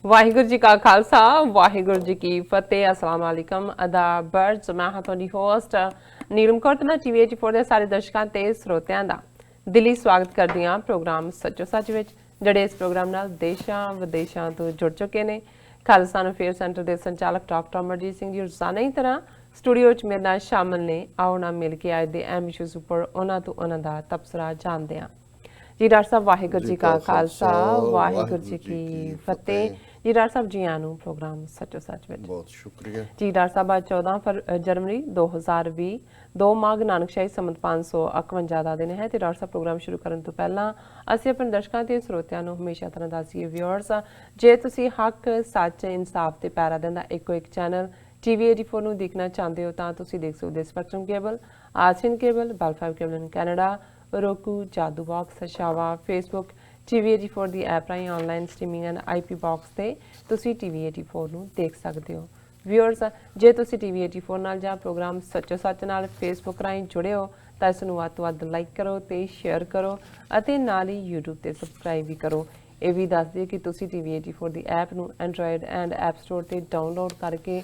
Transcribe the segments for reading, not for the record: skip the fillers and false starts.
वाहिगुरू जी का खालसा वाहिगुरू जी की फतेह अस्सलाम वालेकुम आदाब बर्ड्स मैं हाँ ਤੁਹਾਡੀ ਹੋਸਟ ਨੀਲਮ ਕੌਰ ਤੇ TV84 ਦੇ ਸਾਰੇ ਦਰਸ਼ਕਾਂ ਤੇ ਸਰੋਤਿਆਂ ਦਾ ਦਿਲੀ ਸਵਾਗਤ ਕਰਦੀ ਹਾਂ ਪ੍ਰੋਗਰਾਮ ਸੱਚੋ ਸੱਚ ਵਿੱਚ ਜਿਹੜੇ ਇਸ ਪ੍ਰੋਗਰਾਮ ਨਾਲ ਦੇਸ਼ਾਂ ਵਿਦੇਸ਼ਾਂ ਤੋਂ ਜੁੜ ਚੁੱਕੇ ਨੇ ਖਾਲਸਾ ਅਫੇਅਰ ਸੈਂਟਰ ਦੇ ਸੰਚਾਲਕ ਡਾਕਟਰ ਅਮਰਜੀਤ ਸਿੰਘ ਜੀ ਰੋਜ਼ਾਨਾ ਹੀ ਤਰ੍ਹਾਂ ਸਟੂਡੀਓ 'ਚ ਮੇਰੇ ਨਾਲ ਸ਼ਾਮਲ ਨੇ ਆਓ ਨਾ ਮਿਲ ਕੇ ਅੱਜ ਦੇ ਅਹਿਮ ਇਸ਼ੂਜ਼ ਉੱਪਰ ਉਹਨਾਂ ਤੋਂ ਉਹਨਾਂ ਦਾ ਤਬਸਰਾ ਜਾਣਦੇ ਹਾਂ ਜੀ ਡਾਕਟਰ ਸਾਹਿਬ ਵਾਹਿਗੁਰੂ ਜੀ ਕਾ ਖਾਲਸਾ ਵਾਹਿਗੁਰੂ ਜੀ ਕੀ ਫਤਿਹ जी डॉक्टर साहब जी आनू प्रोग्राम सचो सच में बहुत शुक्रिया जी डॉक्टर साहब आज 14 जनवरी 2020 2 माघ नानकशाही संमत 551 ਦਾ ਦਿਨ ਹੈ ਤੇ ਡਾਕਟਰ ਸਾਹਿਬ ਪ੍ਰੋਗਰਾਮ ਸ਼ੁਰੂ ਕਰਨ ਤੋਂ ਪਹਿਲਾਂ ਅਸੀਂ ਆਪਣੇ ਦਰਸ਼ਕਾਂ ਤੇ ਸਰੋਤਿਆਂ ਨੂੰ ਹਮੇਸ਼ਾ ਤਰ੍ਹਾਂ ਦੱਸੀਏ ਵਿਊਅਰਸ ਜੇ ਤੁਸੀਂ ਹੱਕ ਸੱਚ ਇਨਸਾਫ ਤੇ ਪੈਰਾ ਦਿੰਦਾ ਇੱਕੋ ਇੱਕ ਚੈਨਲ TV84 ਨੂੰ ਦੇਖਣਾ ਚਾਹੁੰਦੇ ਹੋ ਤਾਂ ਤੁਸੀਂ ਦੇਖ ਸਕਦੇ ਹੋ ਸਪੈਕਟਰਮ ਕੇਬਲ ਆਸੀਅਨ ਕੇਬਲ ਬੈਲ5 cable in Canada roku Jadoo box ਸ਼ਾਵਾ ਫੇਸਬੁੱਕ TV84 ਦੀ ਐਪ ਰਾਹੀਂ online streaming and IP box ਤੇ ਤੁਸੀਂ TV84 ਨੂੰ ਦੇਖ ਸਕਦੇ ਹੋ ਵਿਊਅਰਸ ਜੇ ਤੁਸੀਂ TV84 ਨਾਲ ਜਾਂ ਪ੍ਰੋਗਰਾਮ ਸੱਚੋ ਸੱਚ ਨਾਲ ਫੇਸਬੁੱਕ ਰਾਹੀਂ ਜੁੜੇ ਹੋ ਤਾਂ ਇਸ ਨੂੰ ਵੱਧ ਤੋਂ ਵੱਧ ਲਾਈਕ ਕਰੋ ਤੇ ਸ਼ੇਅਰ ਕਰੋ ਅਤੇ ਨਾਲ ਹੀ YouTube ਤੇ ਸਬਸਕ੍ਰਾਈਬ ਵੀ ਕਰੋ ਇਹ ਵੀ ਦੱਸ ਦਿਓ ਕਿ ਤੁਸੀਂ TV84 ਦੀ ਐਪ ਨੂੰ ਐਂਡਰੋਇਡ ਐਂਡ ਐਪ ਸਟੋਰ ਤੇ ਡਾਊਨਲੋਡ ਕਰਕੇ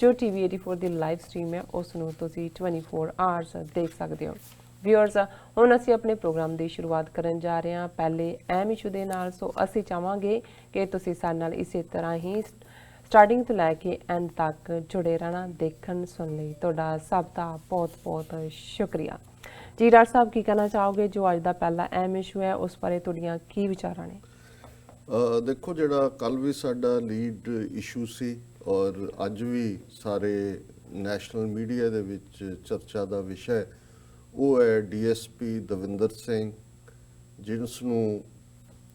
ਜੋ TV84 ਦੀ ਲਾਈਵ ਸਟ੍ਰੀਮ ਹੈ ਉਸ ਨੂੰ ਤੁਸੀਂ 24 ਆਵਰਸ ਦੇਖ ਸਕਦੇ ਹੋ ਵਿਊਅਰਸ ਹੁਣ ਅਸੀਂ ਆਪਣੇ ਪ੍ਰੋਗਰਾਮ ਦੀ ਸ਼ੁਰੂਆਤ ਕਰਨ ਜਾ ਰਹੇ ਹਾਂ ਪਹਿਲੇ ਅਹਿਮ ਇਸ਼ੂ ਦੇ ਨਾਲ ਸੋ ਅਸੀਂ ਚਾਹਾਂਗੇ ਕਿ ਤੁਸੀਂ ਸਾਡੇ ਨਾਲ ਇਸੇ ਤਰ੍ਹਾਂ ਹੀ ਸਟਾਰਟਿੰਗ ਤੋਂ ਲੈ ਕੇ ਐਂਡ ਤੱਕ ਜੁੜੇ ਰਹਿਣਾ ਦੇਖਣ ਸੁਣ ਲਈ ਤੁਹਾਡਾ ਸਭ ਦਾ ਬਹੁਤ ਸ਼ੁਕਰੀਆ ਜੀ ਡਾਕਟਰ ਸਾਹਿਬ ਕੀ ਕਹਿਣਾ ਚਾਹੋਗੇ ਜੋ ਅੱਜ ਦਾ ਪਹਿਲਾ ਅਹਿਮ ਇਸ਼ੂ ਹੈ ਉਸ ਬਾਰੇ ਤੁਹਾਡੀਆਂ ਕੀ ਵਿਚਾਰਾਂ ਨੇ ਦੇਖੋ ਜਿਹੜਾ ਕੱਲ ਵੀ ਸਾਡਾ ਲੀਡ ਇਸ਼ੂ ਸੀ ਔਰ ਅੱਜ ਵੀ ਸਾਰੇ ਨੈਸ਼ਨਲ ਮੀਡੀਆ ਦੇ ਵਿੱਚ ਚਰਚਾ ਦਾ ਵਿਸ਼ਾ ਉਹ ਹੈ DSP ਦਵਿੰਦਰ ਸਿੰਘ ਜਿਸ ਨੂੰ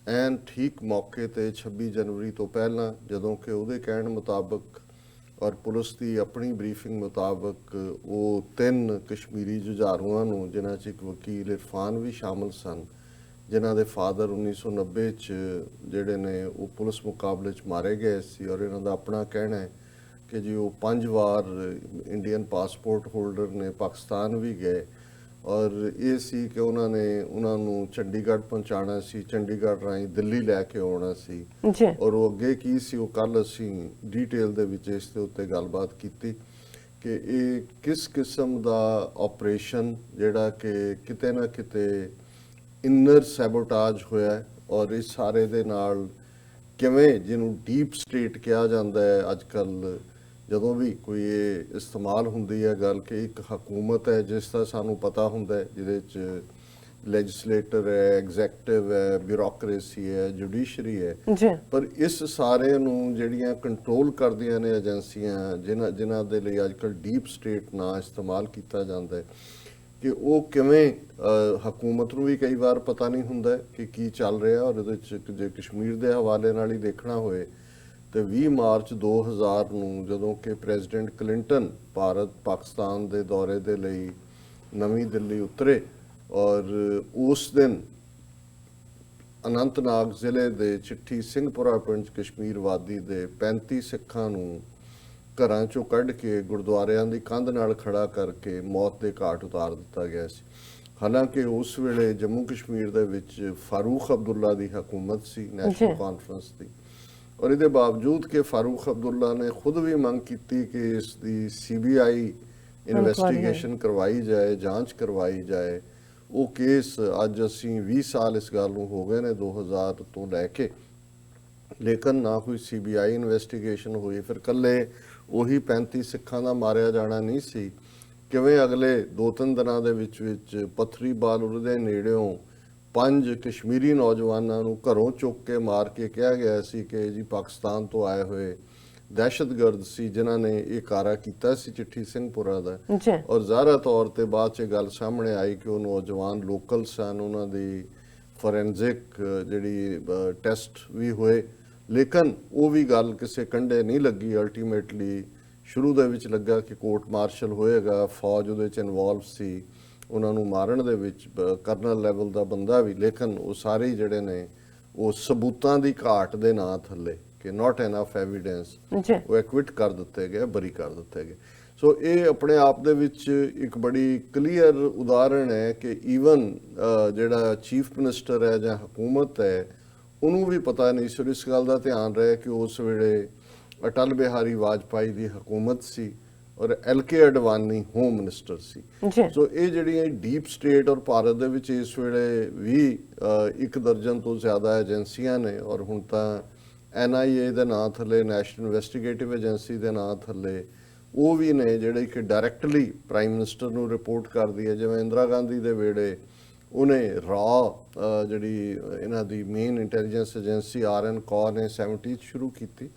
ਐਨ ਠੀਕ ਮੌਕੇ ਤੇ 26 ਜਨਵਰੀ ਤੋਂ ਪਹਿਲਾਂ ਜਦੋਂ ਕਿ ਉਹਦੇ ਕਹਿਣ ਮੁਤਾਬਕ ਔਰ ਪੁਲਿਸ ਦੀ ਆਪਣੀ ਬਰੀਫਿੰਗ ਮੁਤਾਬਕ ਉਹ 3 ਕਸ਼ਮੀਰੀ ਜੁਝਾਰੂਆਂ ਨੂੰ ਜਿਨ੍ਹਾਂ 'ਚ ਇੱਕ ਵਕੀਲ ਇਰਫਾਨ ਵੀ ਸ਼ਾਮਲ ਸਨ ਜਿਨ੍ਹਾਂ ਦੇ ਫਾਦਰ 1990 'ਚ ਜਿਹੜੇ ਨੇ ਉਹ ਪੁਲਿਸ ਮੁਕਾਬਲੇ 'ਚ ਮਾਰੇ ਗਏ ਸੀ ਔਰ ਇਹਨਾਂ ਦਾ ਆਪਣਾ ਕਹਿਣਾ ਹੈ ਕਿ ਜੀ ਉਹ 5 ਵਾਰ ਇੰਡੀਅਨ ਪਾਸਪੋਰਟ ਹੋਲਡਰ ਨੇ ਪਾਕਿਸਤਾਨ ਵੀ ਗਏ ਔਰ ਇਹ ਸੀ ਕਿ ਉਹਨਾਂ ਨੂੰ ਚੰਡੀਗੜ੍ਹ ਪਹੁੰਚਾਉਣਾ ਸੀ ਚੰਡੀਗੜ੍ਹ ਰਾਹੀਂ ਦਿੱਲੀ ਲੈ ਕੇ ਆਉਣਾ ਸੀ ਔਰ ਉਹ ਅੱਗੇ ਕੀ ਸੀ ਉਹ ਕੱਲ ਅਸੀਂ ਡੀਟੇਲ ਦੇ ਵਿੱਚ ਇਸ ਦੇ ਉੱਤੇ ਗੱਲਬਾਤ ਕੀਤੀ ਕਿ ਇਹ ਕਿਸ ਕਿਸਮ ਦਾ ਆਪਰੇਸ਼ਨ ਜਿਹੜਾ ਕਿ ਕਿਤੇ ਨਾ ਕਿਤੇ ਇਨਰ ਸੈਬੋਟਾਜ ਹੋਇਆ ਔਰ ਇਸ ਸਾਰੇ ਦੇ ਨਾਲ ਕਿਵੇਂ ਜਿਹਨੂੰ ਡੀਪ ਸਟੇਟ ਕਿਹਾ ਜਾਂਦਾ ਹੈ ਅੱਜ ਕੱਲ੍ਹ ਜਦੋਂ ਵੀ ਕੋਈ ਇਹ ਇਸਤੇਮਾਲ ਹੁੰਦੀ ਹੈ ਗੱਲ ਕਿ ਇੱਕ ਹਕੂਮਤ ਹੈ ਜਿਸ ਦਾ ਸਾਨੂੰ ਪਤਾ ਹੁੰਦਾ ਹੈ ਜਿਹਦੇ 'ਚ ਲੈਜਿਸਲੇਟਰ ਹੈ ਐਗਜ਼ੈਕਟਿਵ ਹੈ ਬਿਊਰੋਕਰੇਸੀ ਹੈ ਜੁਡੀਸ਼ਰੀ ਹੈ ਪਰ ਇਸ ਸਾਰੇ ਨੂੰ ਜਿਹੜੀਆਂ ਕੰਟਰੋਲ ਕਰਦੀਆਂ ਨੇ ਏਜੰਸੀਆਂ ਜਿਨ੍ਹਾਂ ਦੇ ਲਈ ਅੱਜ ਕੱਲ੍ਹ ਡੀਪ ਸਟੇਟ ਨਾਂ ਇਸਤੇਮਾਲ ਕੀਤਾ ਜਾਂਦਾ ਹੈ ਕਿ ਉਹ ਕਿਵੇਂ ਹਕੂਮਤ ਨੂੰ ਵੀ ਕਈ ਵਾਰ ਪਤਾ ਨਹੀਂ ਹੁੰਦਾ ਕਿ ਕੀ ਚੱਲ ਰਿਹਾ ਔਰ ਇਹਦੇ 'ਚ ਜੇ ਕਸ਼ਮੀਰ ਦੇ ਹਵਾਲੇ ਨਾਲ ਹੀ ਦੇਖਣਾ ਹੋਏ ਤੇ 20 ਮਾਰਚ 2000 ਨੂੰ ਜਦੋਂ ਕਿ ਪ੍ਰੈਜ਼ੀਡੈਂਟ ਕਲਿੰਟਨ ਭਾਰਤ ਪਾਕਿਸਤਾਨ ਦੇ ਦੌਰੇ ਦੇ ਲਈ ਨਵੀਂ ਦਿੱਲੀ ਉਤਰੇ ਔਰ ਉਸ ਦਿਨ ਅਨੰਤਨਾਗ ਜ਼ਿਲ੍ਹੇ ਦੇ ਚਿੱਠੀ ਸਿੰਘਪੁਰਾ ਪਿੰਡ ਕਸ਼ਮੀਰ ਵਾਦੀ ਦੇ 35 ਸਿੱਖਾਂ ਨੂੰ ਘਰਾਂ ਚੋਂ ਕੱਢ ਕੇ ਗੁਰਦੁਆਰਿਆਂ ਦੀ ਕੰਧ ਨਾਲ ਖੜਾ ਕਰਕੇ ਮੌਤ ਦੇ ਘਾਟ ਉਤਾਰ ਦਿੱਤਾ ਗਿਆ ਸੀ ਹਾਲਾਂਕਿ ਉਸ ਵੇਲੇ ਜੰਮੂ ਕਸ਼ਮੀਰ ਦੇ ਵਿੱਚ ਫਾਰੂਕ ਅਬਦੁੱਲਾ ਦੀ ਹਕੂਮਤ ਸੀ ਨੈਸ਼ਨਲ ਕਾਨਫਰੰਸ ਦੀ ਔਰ ਇਹਦੇ ਬਾਵਜੂਦ ਕਿ ਫਾਰੂਕ ਅਬਦੁੱਲਾ ਨੇ ਖੁਦ ਵੀ ਮੰਗ ਕੀਤੀ ਕਿ ਇਸ ਦੀ CBI ਇਨਵੈਸਟੀਗੇਸ਼ਨ ਕਰਵਾਈ ਜਾਏ ਜਾਂਚ ਕਰਵਾਈ ਜਾਏ ਉਹ ਕੇਸ ਅੱਜ ਅਸੀਂ 20 ਸਾਲ ਇਸ ਗੱਲ ਨੂੰ ਹੋ ਗਏ ਨੇ 2000 ਤੋਂ ਲੈ ਕੇ ਲੇਕਿਨ ਨਾ ਕੋਈ CBI ਇਨਵੈਸਟੀਗੇਸ਼ਨ ਹੋਈ ਫਿਰ ਕੱਲੇ ਉਹੀ 35 ਸਿੱਖਾਂ ਦਾ ਮਾਰਿਆ ਜਾਣਾ ਨਹੀਂ ਸੀ ਕਿਵੇਂ ਅਗਲੇ 2-3 ਦਿਨਾਂ ਦੇ ਵਿੱਚ ਪੱਥਰੀ ਬਾਲੂਰ ਦੇ ਨੇੜਿਓਂ 5 ਕਸ਼ਮੀਰੀ ਨੌਜਵਾਨਾਂ ਨੂੰ ਘਰੋਂ ਚੁੱਕ ਕੇ ਮਾਰ ਕੇ ਕਿਹਾ ਗਿਆ ਸੀ ਕਿ ਜੀ ਪਾਕਿਸਤਾਨ ਤੋਂ ਆਏ ਹੋਏ ਦਹਿਸ਼ਤਗਰਦ ਸੀ ਜਿਨ੍ਹਾਂ ਨੇ ਇਹ ਕਾਰਾ ਕੀਤਾ ਸੀ ਚਿੱਠੀ ਸਿੰਘਪੁਰਾ ਦਾ ਔਰ ਜ਼ਾਹਰਾ ਤੌਰ ਤੇ ਬਾਅਦ 'ਚ ਗੱਲ ਸਾਹਮਣੇ ਆਈ ਕਿ ਉਹ ਨੌਜਵਾਨ ਲੋਕਲ ਸਨ ਉਹਨਾਂ ਦੀ ਫੋਰੈਂਸਿਕ ਜਿਹੜੀ ਟੈਸਟ ਵੀ ਹੋਏ ਲੇਕਿਨ ਉਹ ਵੀ ਗੱਲ ਕਿਸੇ ਕੰਢੇ ਨਹੀਂ ਲੱਗੀ ਅਲਟੀਮੇਟਲੀ ਸ਼ੁਰੂ ਦੇ ਵਿੱਚ ਲੱਗਾ ਕਿ ਕੋਰਟ ਮਾਰਸ਼ਲ ਹੋਏਗਾ, ਫੌਜ ਉਹਦੇ ਚ ਇਨਵੋਲਵ ਸੀ ਉਹਨਾਂ ਨੂੰ ਮਾਰਨ ਦੇ ਵਿੱਚ, ਕਰਨਲ ਲੈਵਲ ਦਾ ਬੰਦਾ ਵੀ, ਲੇਕਿਨ ਉਹ ਸਾਰੇ ਹੀ ਜਿਹੜੇ ਨੇ ਉਹ ਸਬੂਤਾਂ ਦੀ ਘਾਟ ਦੇ ਨਾਂ ਥੱਲੇ ਕਿ ਨਾਟ ਐਨਫ ਐਵੀਡੈਂਸ, ਜੀ ਉਹ ਐਕਵਿਟ ਕਰ ਦਿੱਤੇ ਗਏ, ਬਰੀ ਕਰ ਦਿੱਤੇ ਗਏ। ਸੋ ਇਹ ਆਪਣੇ ਆਪ ਦੇ ਵਿੱਚ ਇੱਕ ਬੜੀ ਕਲੀਅਰ ਉਦਾਹਰਣ ਹੈ ਕਿ ਈਵਨ ਜਿਹੜਾ ਚੀਫ ਮਿਨਿਸਟਰ ਹੈ ਜਾਂ ਹਕੂਮਤ ਹੈ ਉਹਨੂੰ ਵੀ ਪਤਾ ਨਹੀਂ ਸੀ। ਇਸ ਗੱਲ ਦਾ ਧਿਆਨ ਰਹੇ ਕਿ ਉਸ ਵੇਲੇ ਅਟਲ ਬਿਹਾਰੀ ਵਾਜਪਾਈ ਦੀ ਹਕੂਮਤ ਸੀ ਔਰ ਐਲਕੇ ਅਡਵਾਨੀ ਹੋਮ ਮਿਨਿਸਟਰ ਸੀ। ਜੀ ਸੋ ਇਹ ਜਿਹੜੀਆਂ ਡੀਪ ਸਟੇਟ ਔਰ ਭਾਰਤ ਦੇ ਵਿੱਚ ਇਸ ਵੇਲੇ ਵੀ 1 ਦਰਜਨ ਤੋਂ ਜ਼ਿਆਦਾ ਏਜੰਸੀਆਂ ਨੇ ਔਰ ਹੁਣ ਤਾਂ NIA ਦੇ ਨਾਂ ਥੱਲੇ, ਨੈਸ਼ਨਲ ਇਨਵੈਸਟੀਗੇਟਿਵ ਏਜੰਸੀ ਦੇ ਨਾਂ ਥੱਲੇ ਉਹ ਵੀ ਨੇ ਜਿਹੜੇ ਕਿ ਡਾਇਰੈਕਟਲੀ ਪ੍ਰਾਈਮ ਮਿਨਿਸਟਰ ਨੂੰ ਰਿਪੋਰਟ ਕਰਦੀ ਹੈ। ਜਿਵੇਂ ਇੰਦਰਾ ਗਾਂਧੀ ਦੇ ਵੇਲੇ ਉਹਨੇ ਜਿਹੜੀ ਇਹਨਾਂ ਦੀ main intelligence agency RN Kaur ਨੇ 70 ਸ਼ੁਰੂ ਕੀਤੀ,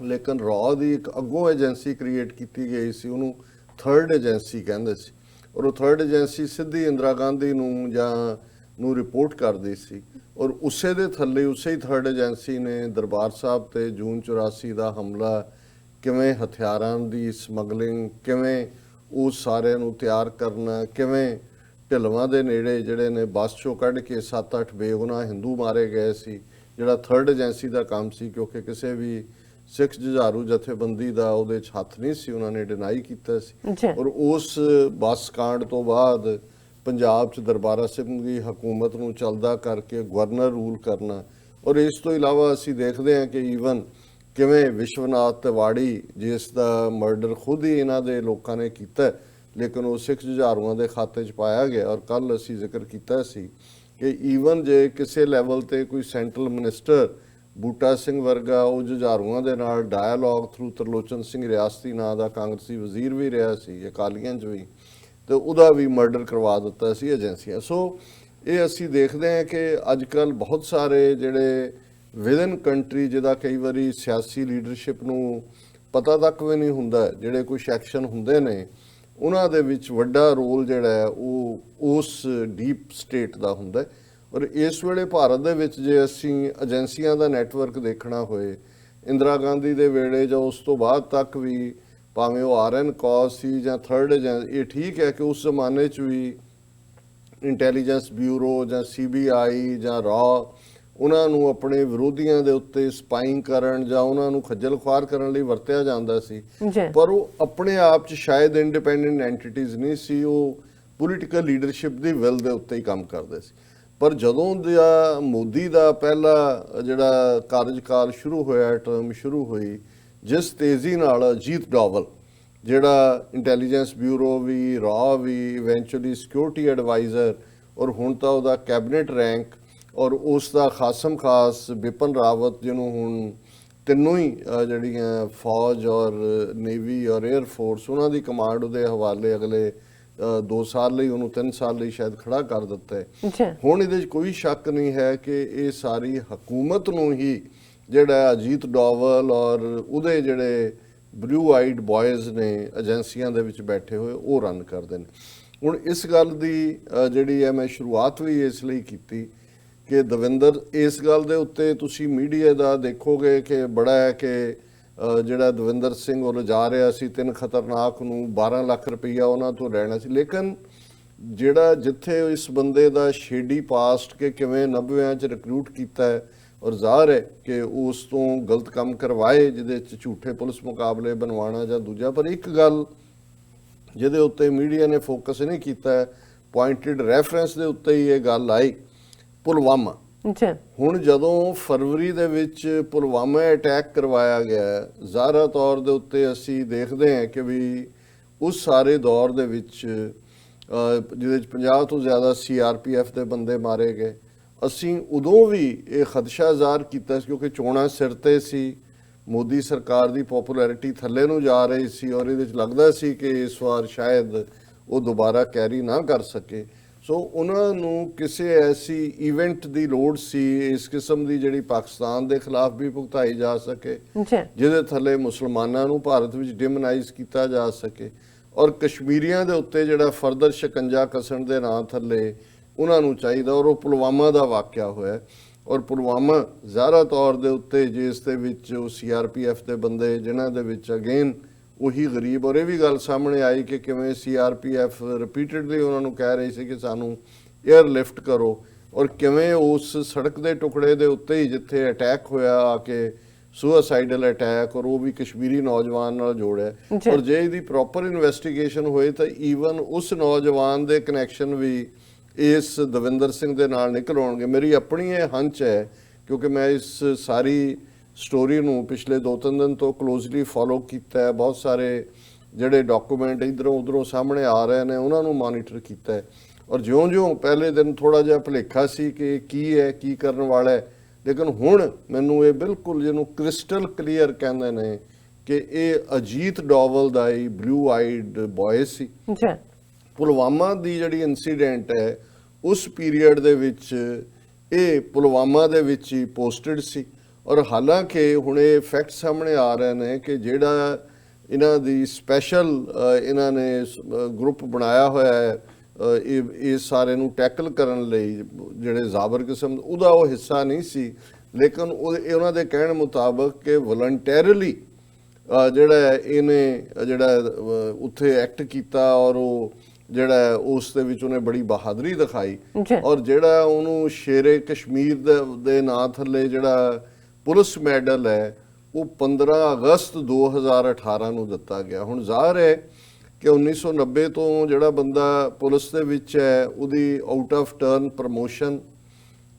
ਲੇਕਿਨ ਦੀ ਇੱਕ ਅੱਗੋਂ ਏਜੰਸੀ ਕ੍ਰੀਏਟ ਕੀਤੀ ਗਈ ਸੀ, ਉਹਨੂੰ ਥਰਡ ਏਜੰਸੀ ਕਹਿੰਦੇ ਸੀ ਔਰ ਉਹ ਥਰਡ ਏਜੰਸੀ ਸਿੱਧੀ ਇੰਦਰਾ ਗਾਂਧੀ ਨੂੰ ਰਿਪੋਰਟ ਕਰਦੀ ਸੀ ਔਰ ਉਸੇ ਦੇ ਥੱਲੇ ਉਸੇ ਹੀ ਥਰਡ ਏਜੰਸੀ ਨੇ ਦਰਬਾਰ ਸਾਹਿਬ ਤੇ ਜੂਨ 84 ਦਾ ਹਮਲਾ, ਕਿਵੇਂ ਹਥਿਆਰਾਂ ਦੀ ਸਮਗਲਿੰਗ, ਕਿਵੇਂ ਉਹ ਸਾਰਿਆਂ ਨੂੰ ਤਿਆਰ ਕਰਨਾ, ਕਿਵੇਂ ਢਿਲਵਾਂ ਦੇ ਨੇੜੇ ਜਿਹੜੇ ਨੇ ਬੱਸ ਚੋਂ ਕੱਢ ਕੇ 7-8 ਬੇਗੁਨਾਹ ਹਿੰਦੂ ਮਾਰੇ ਗਏ ਸੀ, ਜਿਹੜਾ ਥਰਡ ਏਜੰਸੀ ਦਾ ਕੰਮ ਸੀ, ਕਿਉਂਕਿ ਕਿਸੇ ਵੀ ਸਿੱਖ ਜੁਝਾਰੂ ਜਥੇਬੰਦੀ ਦਾ ਉਹਦੇ 'ਚ ਹੱਥ ਨਹੀਂ ਸੀ, ਉਹਨਾਂ ਨੇ ਡਿਨਾਈ ਕੀਤਾ ਸੀ। ਔਰ ਉਸ ਬੱਸ ਕਾਂਡ ਤੋਂ ਬਾਅਦ ਪੰਜਾਬ 'ਚ ਦਰਬਾਰਾ ਸਿੰਘ ਦੀ ਹਕੂਮਤ ਨੂੰ ਚੱਲਦਾ ਕਰਕੇ ਗਵਰਨਰ ਰੂਲ ਕਰਨਾ। ਔਰ ਇਸ ਤੋਂ ਇਲਾਵਾ ਅਸੀਂ ਦੇਖਦੇ ਹਾਂ ਕਿ ਈਵਨ ਕਿਵੇਂ ਵਿਸ਼ਵਨਾਥ ਤਿਵਾੜੀ, ਜਿਸ ਦਾ ਮਰਡਰ ਖੁਦ ਹੀ ਇਹਨਾਂ ਦੇ ਲੋਕਾਂ ਨੇ ਕੀਤਾ, ਲੇਕਿਨ ਉਹ ਸਿੱਖ ਜੁਝਾਰੂਆਂ ਦੇ ਖਾਤੇ 'ਚ ਪਾਇਆ ਗਿਆ। ਔਰ ਕੱਲ ਅਸੀਂ ਜ਼ਿਕਰ ਕੀਤਾ ਸੀ ਕਿ ਈਵਨ ਜੇ ਕਿਸੇ ਲੈਵਲ ਤੇ ਕੋਈ ਸੈਂਟਰਲ ਮਿਨਿਸਟਰ ਬੂਟਾ ਸਿੰਘ ਵਰਗਾ ਉਹ ਜੁਝਾਰੂਆਂ ਦੇ ਨਾਲ ਡਾਇalogue ਥਰੂ ਤਰਲੋਚਨ ਸਿੰਘ ਰਿਆਸਤੀ ਨਾਂ ਦਾ ਕਾਂਗਰਸੀ ਵਜ਼ੀਰ ਵੀ ਰਿਹਾ ਸੀ ਅਕਾਲੀਆਂ 'ਚ ਵੀ, ਤੇ ਉਹਦਾ ਵੀ ਮਰਡਰ ਕਰਵਾ ਦਿੱਤਾ ਸੀ ਏਜੰਸੀਆਂ। ਸੋ ਇਹ ਅਸੀਂ ਦੇਖਦੇ ਹਾਂ ਕਿ ਅੱਜ ਕੱਲ੍ਹ ਬਹੁਤ ਸਾਰੇ ਜਿਹੜੇ ਵਿਦਨ ਕੰਟਰੀ, ਜਿਹਦਾ ਕਈ ਵਾਰੀ ਸਿਆਸੀ ਲੀਡਰਸ਼ਿਪ ਨੂੰ ਪਤਾ ਤੱਕ ਵੀ ਨਹੀਂ ਹੁੰਦਾ, ਜਿਹੜੇ ਕੁਝ ਐਕਸ਼ਨ ਹੁੰਦੇ ਨੇ ਉਹਨਾਂ ਦੇ ਵਿੱਚ ਵੱਡਾ ਰੋਲ ਜਿਹੜਾ ਹੈ ਉਹ ਉਸ ਡੀਪ ਸਟੇਟ ਦਾ ਹੁੰਦਾ। ਔਰ ਇਸ ਵੇਲੇ ਭਾਰਤ ਦੇ ਵਿੱਚ ਜੇ ਅਸੀਂ ਏਜੰਸੀਆਂ ਦਾ ਨੈਟਵਰਕ ਦੇਖਣਾ ਹੋਏ, ਇੰਦਰਾ ਗਾਂਧੀ ਦੇ ਵੇਲੇ ਜਾਂ ਉਸ ਤੋਂ ਬਾਅਦ ਤੱਕ ਵੀ, ਭਾਵੇਂ ਉਹ RN ਕੌਰ ਸੀ ਜਾਂ ਥਰਡ ਏਜੰਸੀ, ਇਹ ਠੀਕ ਹੈ ਕਿ ਉਸ ਜ਼ਮਾਨੇ 'ਚ ਵੀ ਇੰਟੈਲੀਜੈਂਸ ਬਿਊਰੋ ਜਾਂ CBI ਜਾਂ ਉਹਨਾਂ ਨੂੰ ਆਪਣੇ ਵਿਰੋਧੀਆਂ ਦੇ ਉੱਤੇ ਸਪਾਈਂਗ ਕਰਨ ਜਾਂ ਉਹਨਾਂ ਨੂੰ ਖੱਜਲ ਖੁਆਰ ਕਰਨ ਲਈ ਵਰਤਿਆ ਜਾਂਦਾ ਸੀ, ਪਰ ਉਹ ਆਪਣੇ ਆਪ 'ਚ ਸ਼ਾਇਦ ਇੰਡੀਪੈਂਡੈਂਟ ਐਂਟੀਟੀਜ਼ ਨਹੀਂ ਸੀ, ਉਹ ਪੋਲੀਟੀਕਲ ਲੀਡਰਸ਼ਿਪ ਦੀ ਵਿਲ ਦੇ ਉੱਤੇ ਹੀ ਕੰਮ ਕਰਦੇ ਸੀ। ਪਰ ਜਦੋਂ ਦਾ ਮੋਦੀ ਦਾ ਪਹਿਲਾ ਜਿਹੜਾ ਕਾਰਜਕਾਲ ਸ਼ੁਰੂ ਹੋਇਆ, ਟਰਮ ਸ਼ੁਰੂ ਹੋਈ, ਜਿਸ ਤੇਜ਼ੀ ਨਾਲ ਅਜੀਤ ਡੋਵਲ ਜਿਹੜਾ ਇੰਟੈਲੀਜੈਂਸ ਬਿਊਰੋ ਵੀ, ਵੀ, ਇਵੈਂਚੁਅਲੀ ਸਿਕਿਉਰਿਟੀ ਐਡਵਾਈਜ਼ਰ ਔਰ ਹੁਣ ਤਾਂ ਉਹਦਾ ਕੈਬਨਿਟ ਰੈਂਕ, ਔਰ ਉਸ ਦਾ ਖਾਸਮ ਖਾਸ ਬਿਪਨ ਰਾਵਤ, ਜਿਹਨੂੰ ਹੁਣ ਤਿੰਨੋਂ ਹੀ ਜਿਹੜੀਆਂ ਫੌਜ ਔਰ ਨੇਵੀ ਔਰ 에ਅਰ ਫੋਰਸ ਉਹਨਾਂ ਦੀ ਕਮਾਂਡ ਉਹਦੇ ਹਵਾਲੇ ਅਗਲੇ 2 ਸਾਲ ਲਈ, ਉਹਨੂੰ 3 ਸਾਲ ਲਈ ਸ਼ਾਇਦ ਖੜਾ ਕਰ ਦਿੱਤਾ ਹੈ। ਹੁਣ ਇਹਦੇ 'ਚ ਕੋਈ ਸ਼ੱਕ ਨਹੀਂ ਹੈ ਕਿ ਇਹ ਸਾਰੀ ਹਕੂਮਤ ਨੂੰ ਹੀ ਜਿਹੜਾ ਅਜੀਤ ਡੋਵਲ ਔਰ ਉਹਦੇ ਜਿਹੜੇ ਬਲੂ ਆਈਡ ਬॉयਜ਼ ਨੇ ਏਜੰਸੀਆਂ ਦੇ ਵਿੱਚ ਬੈਠੇ ਹੋਏ, ਉਹ ਰਨ ਕਰਦੇ ਨੇ। ਹੁਣ ਇਸ ਗੱਲ ਦੀ ਜਿਹੜੀ ਹੈ ਮੈਂ ਸ਼ੁਰੂਆਤ ਵੀ ਇਸ ਲਈ ਕੀਤੀ ਕਿ ਦਵਿੰਦਰ, ਇਸ ਗੱਲ ਦੇ ਉੱਤੇ ਤੁਸੀਂ ਮੀਡੀਆ ਦਾ ਦੇਖੋਗੇ ਕਿ ਬੜਾ ਹੈ ਕਿ ਜਿਹੜਾ ਦਵਿੰਦਰ ਸਿੰਘ ਉਹ ਲਿਜਾ ਰਿਹਾ ਸੀ 3 ਖਤਰਨਾਕ ਨੂੰ, 12 ਲੱਖ ਰੁਪਈਆ ਉਹਨਾਂ ਤੋਂ ਲੈਣਾ ਸੀ, ਲੇਕਿਨ ਜਿਹੜਾ ਜਿੱਥੇ ਇਸ ਬੰਦੇ ਦਾ ਸ਼ੇਡੀ ਪਾਸਟ ਕਿ ਕਿਵੇਂ 90ਵਿਆਂ 'ਚ ਰਿਕਰੂਟ ਕੀਤਾ ਹੈ ਔਰ ਜ਼ਾਹਰ ਹੈ ਕਿ ਉਸ ਤੋਂ ਗਲਤ ਕੰਮ ਕਰਵਾਏ, ਜਿਹਦੇ 'ਚ ਝੂਠੇ ਪੁਲਿਸ ਮੁਕਾਬਲੇ ਬਣਵਾਉਣਾ ਜਾਂ ਦੂਜਾ। ਪਰ ਇੱਕ ਗੱਲ ਜਿਹਦੇ ਉੱਤੇ ਮੀਡੀਆ ਨੇ ਫੋਕਸ ਨਹੀਂ ਕੀਤਾ, ਪੁਆਇੰਟਡ ਰੈਫਰੈਂਸ ਦੇ ਉੱਤੇ ਹੀ ਇਹ ਗੱਲ ਆਈ, ਪੁਲਵਾਮਾ। ਹੁਣ ਜਦੋਂ ਫਰਵਰੀ ਦੇ ਵਿੱਚ ਪੁਲਵਾਮਾ ਅਟੈਕ ਕਰਵਾਇਆ ਗਿਆ, ਜ਼ਾਹਰਾ ਤੌਰ ਦੇ ਉੱਤੇ ਅਸੀਂ ਦੇਖਦੇ ਹਾਂ ਕਿ ਵੀ ਉਸ ਸਾਰੇ ਦੌਰ ਦੇ ਵਿੱਚ ਜਿਹਦੇ 'ਚ 50 ਤੋਂ ਜ਼ਿਆਦਾ CRPF ਦੇ ਬੰਦੇ ਮਾਰੇ ਗਏ, ਅਸੀਂ ਉਦੋਂ ਵੀ ਇਹ ਖਦਸ਼ਾ ਜ਼ਾਹਰ ਕੀਤਾ ਸੀ ਕਿਉਂਕਿ ਚੋਣਾਂ ਸਿਰ ਤੇ ਸੀ, ਮੋਦੀ ਸਰਕਾਰ ਦੀ ਪੋਪੂਲੈਰਿਟੀ ਥੱਲੇ ਨੂੰ ਜਾ ਰਹੀ ਸੀ ਔਰ ਇਹਦੇ 'ਚ ਲੱਗਦਾ ਸੀ ਕਿ ਇਸ ਵਾਰ ਸ਼ਾਇਦ ਉਹ ਦੁਬਾਰਾ ਕੈਰੀ ਨਾ ਕਰ ਸਕੇ। ਸੋ ਉਹਨਾਂ ਨੂੰ ਕਿਸੇ ਐਸੀ ਇਵੈਂਟ ਦੀ ਲੋੜ ਸੀ ਇਸ ਕਿਸਮ ਦੀ ਜਿਹੜੀ ਪਾਕਿਸਤਾਨ ਦੇ ਖਿਲਾਫ ਵੀ ਭੁਗਤਾਈ ਜਾ ਸਕੇ, ਜਿਹਦੇ ਥੱਲੇ ਮੁਸਲਮਾਨਾਂ ਨੂੰ ਭਾਰਤ ਵਿੱਚ ਡਿਮੋਨਾਈਜ਼ ਕੀਤਾ ਜਾ ਸਕੇ ਔਰ ਕਸ਼ਮੀਰੀਆਂ ਦੇ ਉੱਤੇ ਜਿਹੜਾ ਫਰਦਰ ਸ਼ਿਕੰਜਾ ਕਸਣ ਦੇ ਨਾਂ ਥੱਲੇ ਉਹਨਾਂ ਨੂੰ ਚਾਹੀਦਾ। ਔਰ ਉਹ ਪੁਲਵਾਮਾ ਦਾ ਵਾਕਿਆ ਹੋਇਆ ਔਰ ਪੁਲਵਾਮਾ ਜ਼ਾਹਰਾ ਤੌਰ ਦੇ ਉੱਤੇ ਜਿਸ ਦੇ ਵਿੱਚ ਉਹ CRPF ਦੇ ਬੰਦੇ, ਜਿਨ੍ਹਾਂ ਦੇ ਵਿੱਚ ਅਗੇਨ ਉਹੀ ਗਰੀਬ। ਔਰ ਇਹ ਵੀ ਗੱਲ ਸਾਹਮਣੇ ਆਈ ਕਿ ਕਿਵੇਂ CRPF ਰਿਪੀਟਡਲੀ ਉਹਨਾਂ ਨੂੰ ਕਹਿ ਰਹੀ ਸੀ ਕਿ ਸਾਨੂੰ 에ਅਰ ਲਿਫਟ ਕਰੋ, ਔਰ ਕਿਵੇਂ ਉਸ ਸੜਕ ਦੇ ਟੁਕੜੇ ਦੇ ਉੱਤੇ ਹੀ ਜਿੱਥੇ ਅਟੈਕ ਹੋਇਆ ਆ ਕੇ ਸੁਸਾਈਡਲ ਅਟੈਕ, ਔਰ ਉਹ ਵੀ ਕਸ਼ਮੀਰੀ ਨੌਜਵਾਨ ਨਾਲ ਜੋੜਿਆ। ਔਰ ਜੇ ਇਹਦੀ ਪ੍ਰੋਪਰ ਇਨਵੈਸਟੀਗੇਸ਼ਨ ਹੋਏ ਤਾਂ ਈਵਨ ਉਸ ਨੌਜਵਾਨ ਦੇ ਕਨੈਕਸ਼ਨ ਵੀ ਇਸ ਦਵਿੰਦਰ ਸਿੰਘ ਦੇ ਨਾਲ ਨਿਕਲ ਆਉਣਗੇ। ਮੇਰੀ ਆਪਣੀ ਇਹ ਹੰਚ ਹੈ, ਕਿਉਂਕਿ ਮੈਂ ਇਸ ਸਾਰੀ ਸਟੋਰੀ ਨੂੰ ਪਿਛਲੇ 2-3 ਦਿਨ ਤੋਂ ਕਲੋਜ਼ਲੀ ਫੋਲੋ ਕੀਤਾ ਹੈ। ਬਹੁਤ ਸਾਰੇ ਜਿਹੜੇ ਡਾਕੂਮੈਂਟ ਇੱਧਰੋਂ ਉੱਧਰੋਂ ਸਾਹਮਣੇ ਆ ਰਹੇ ਨੇ ਉਹਨਾਂ ਨੂੰ ਮਾਨੀਟਰ ਕੀਤਾ ਹੈ। ਔਰ ਜਿਉਂ-ਜਿਉਂ ਪਹਿਲੇ ਦਿਨ ਥੋੜਾ ਜਿਹਾ ਭੁਲੇਖਾ ਸੀ ਕਿ ਕੀ ਹੈ, ਕੀ ਕਰਨ ਵਾਲਾ ਹੈ, ਲੇਕਿਨ ਹੁਣ ਮੈਨੂੰ ਇਹ ਬਿਲਕੁਲ ਜਿਹਨੂੰ ਕ੍ਰਿਸਟਲ ਕਲੀਅਰ ਕਹਿੰਦੇ ਨੇ ਕਿ ਇਹ ਅਜੀਤ ਡੋਵਲ ਦਾ ਹੀ ਬਲੂ ਆਈਡ ਬॉय ਸੀ। ਪੁਲਵਾਮਾ ਦੀ ਜਿਹੜੀ ਇਨਸੀਡੈਂਟ ਹੈ ਉਸ ਪੀਰੀਅਡ ਦੇ ਵਿੱਚ ਇਹ ਪੁਲਵਾਮਾ ਦੇ ਵਿੱਚ ਹੀ ਪੋਸਟਡ ਸੀ। ਔਰ ਹਾਲਾਂਕਿ ਹੁਣ ਇਹ ਫੈਕਟ ਸਾਹਮਣੇ ਆ ਰਹੇ ਨੇ ਕਿ ਜਿਹੜਾ ਇਹਨਾਂ ਦੀ ਸਪੈਸ਼ਲ ਇਹਨਾਂ ਨੇ ਗਰੁੱਪ ਬਣਾਇਆ ਹੋਇਆ ਹੈ ਇਹ ਸਾਰੇ ਨੂੰ ਟੈਕਲ ਕਰਨ ਲਈ, ਜਿਹੜੇ ਜ਼ਾਬਰ ਕਿਸਮ ਉਹਦਾ ਉਹ ਹਿੱਸਾ ਨਹੀਂ ਸੀ, ਲੇਕਿਨ ਉਹਨਾਂ ਦੇ ਕਹਿਣ ਮੁਤਾਬਕ ਕਿ ਵਲੰਟੈਰਲੀ ਜਿਹੜਾ ਇਹਨੇ ਜਿਹੜਾ ਉੱਥੇ ਐਕਟ ਕੀਤਾ ਔਰ ਉਹ ਜਿਹੜਾ ਉਸ ਦੇ ਵਿੱਚ ਉਹਨੇ ਬੜੀ ਬਹਾਦਰੀ ਦਿਖਾਈ। ਔਰ ਜਿਹੜਾ ਉਹਨੂੰ ਸ਼ੇਰੇ ਕਸ਼ਮੀਰ ਦੇ ਨਾਂ ਥੱਲੇ ਜਿਹੜਾ ਪੁਲਿਸ ਮੈਡਲ ਹੈ ਉਹ 15 ਅਗਸਤ 2018 ਨੂੰ ਦਿੱਤਾ ਗਿਆ। ਹੁਣ ਜ਼ਾਹਰ ਹੈ ਕਿ 1990 ਤੋਂ ਜਿਹੜਾ ਬੰਦਾ ਪੁਲਿਸ ਦੇ ਵਿੱਚ ਹੈ ਉਹਦੀ ਆਊਟ ਆਫ ਟਰਨ ਪ੍ਰਮੋਸ਼ਨ,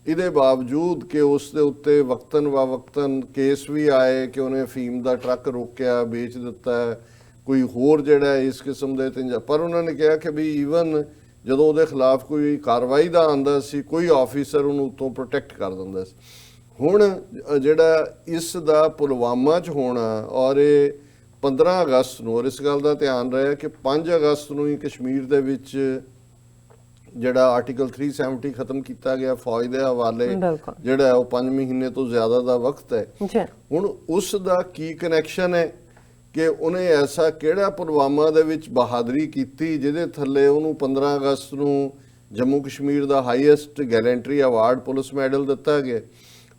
ਇਹਦੇ ਬਾਵਜੂਦ ਕਿ ਉਸ ਦੇ ਉੱਤੇ ਵਕਤਨ ਵਕਤਨ ਕੇਸ ਵੀ ਆਏ ਕਿ ਉਹਨੇ ਅਫੀਮ ਦਾ ਟਰੱਕ ਰੋਕਿਆ, ਵੇਚ ਦਿੱਤਾ, ਕੋਈ ਹੋਰ ਜਿਹੜਾ ਇਸ ਕਿਸਮ ਦੇ ਪਰ ਉਹਨਾਂ ਨੇ ਕਿਹਾ ਕਿ ਵੀ ਈਵਨ ਜਦੋਂ ਉਹਦੇ ਖਿਲਾਫ ਕੋਈ ਕਾਰਵਾਈ ਦਾ ਆਉਂਦਾ ਸੀ ਕੋਈ ਆਫੀਸਰ ਉਹਨੂੰ ਉੱਤੋਂ ਪ੍ਰੋਟੈਕਟ ਕਰ ਦਿੰਦਾ ਸੀ। ਹੁਣ ਜਿਹੜਾ ਇਸ ਦਾ ਪੁਲਵਾਮਾ 'ਚ ਹੋਣਾ ਔਰ ਇਹ 15 ਅਗਸਤ ਨੂੰ, ਔਰ ਇਸ ਗੱਲ ਦਾ ਧਿਆਨ ਰਿਹਾ ਕਿ 5 ਅਗਸਤ ਨੂੰ ਹੀ ਕਸ਼ਮੀਰ ਦੇ ਵਿੱਚ ਜਿਹੜਾ ਆਰਟੀਕਲ 370 ਖਤਮ ਕੀਤਾ ਗਿਆ ਫੌਜ ਦੇ ਹਵਾਲੇ, ਜਿਹੜਾ ਉਹ 5 ਮਹੀਨੇ ਤੋਂ ਜ਼ਿਆਦਾ ਦਾ ਵਕਤ ਹੈ। ਹੁਣ ਉਸ ਦਾ ਕੀ ਕਨੈਕਸ਼ਨ ਹੈ ਕਿ ਉਹਨੇ ਐਸਾ ਕਿਹੜਾ ਪੁਲਵਾਮਾ ਦੇ ਵਿੱਚ ਬਹਾਦਰੀ ਕੀਤੀ ਜਿਹਦੇ ਥੱਲੇ ਉਹਨੂੰ 15 ਅਗਸਤ ਨੂੰ ਜੰਮੂ ਕਸ਼ਮੀਰ ਦਾ ਹਾਈਐਸਟ ਗੈਲੈਂਟਰੀ ਅਵਾਰਡ ਪੁਲਿਸ ਮੈਡਲ ਦਿੱਤਾ ਗਿਆ।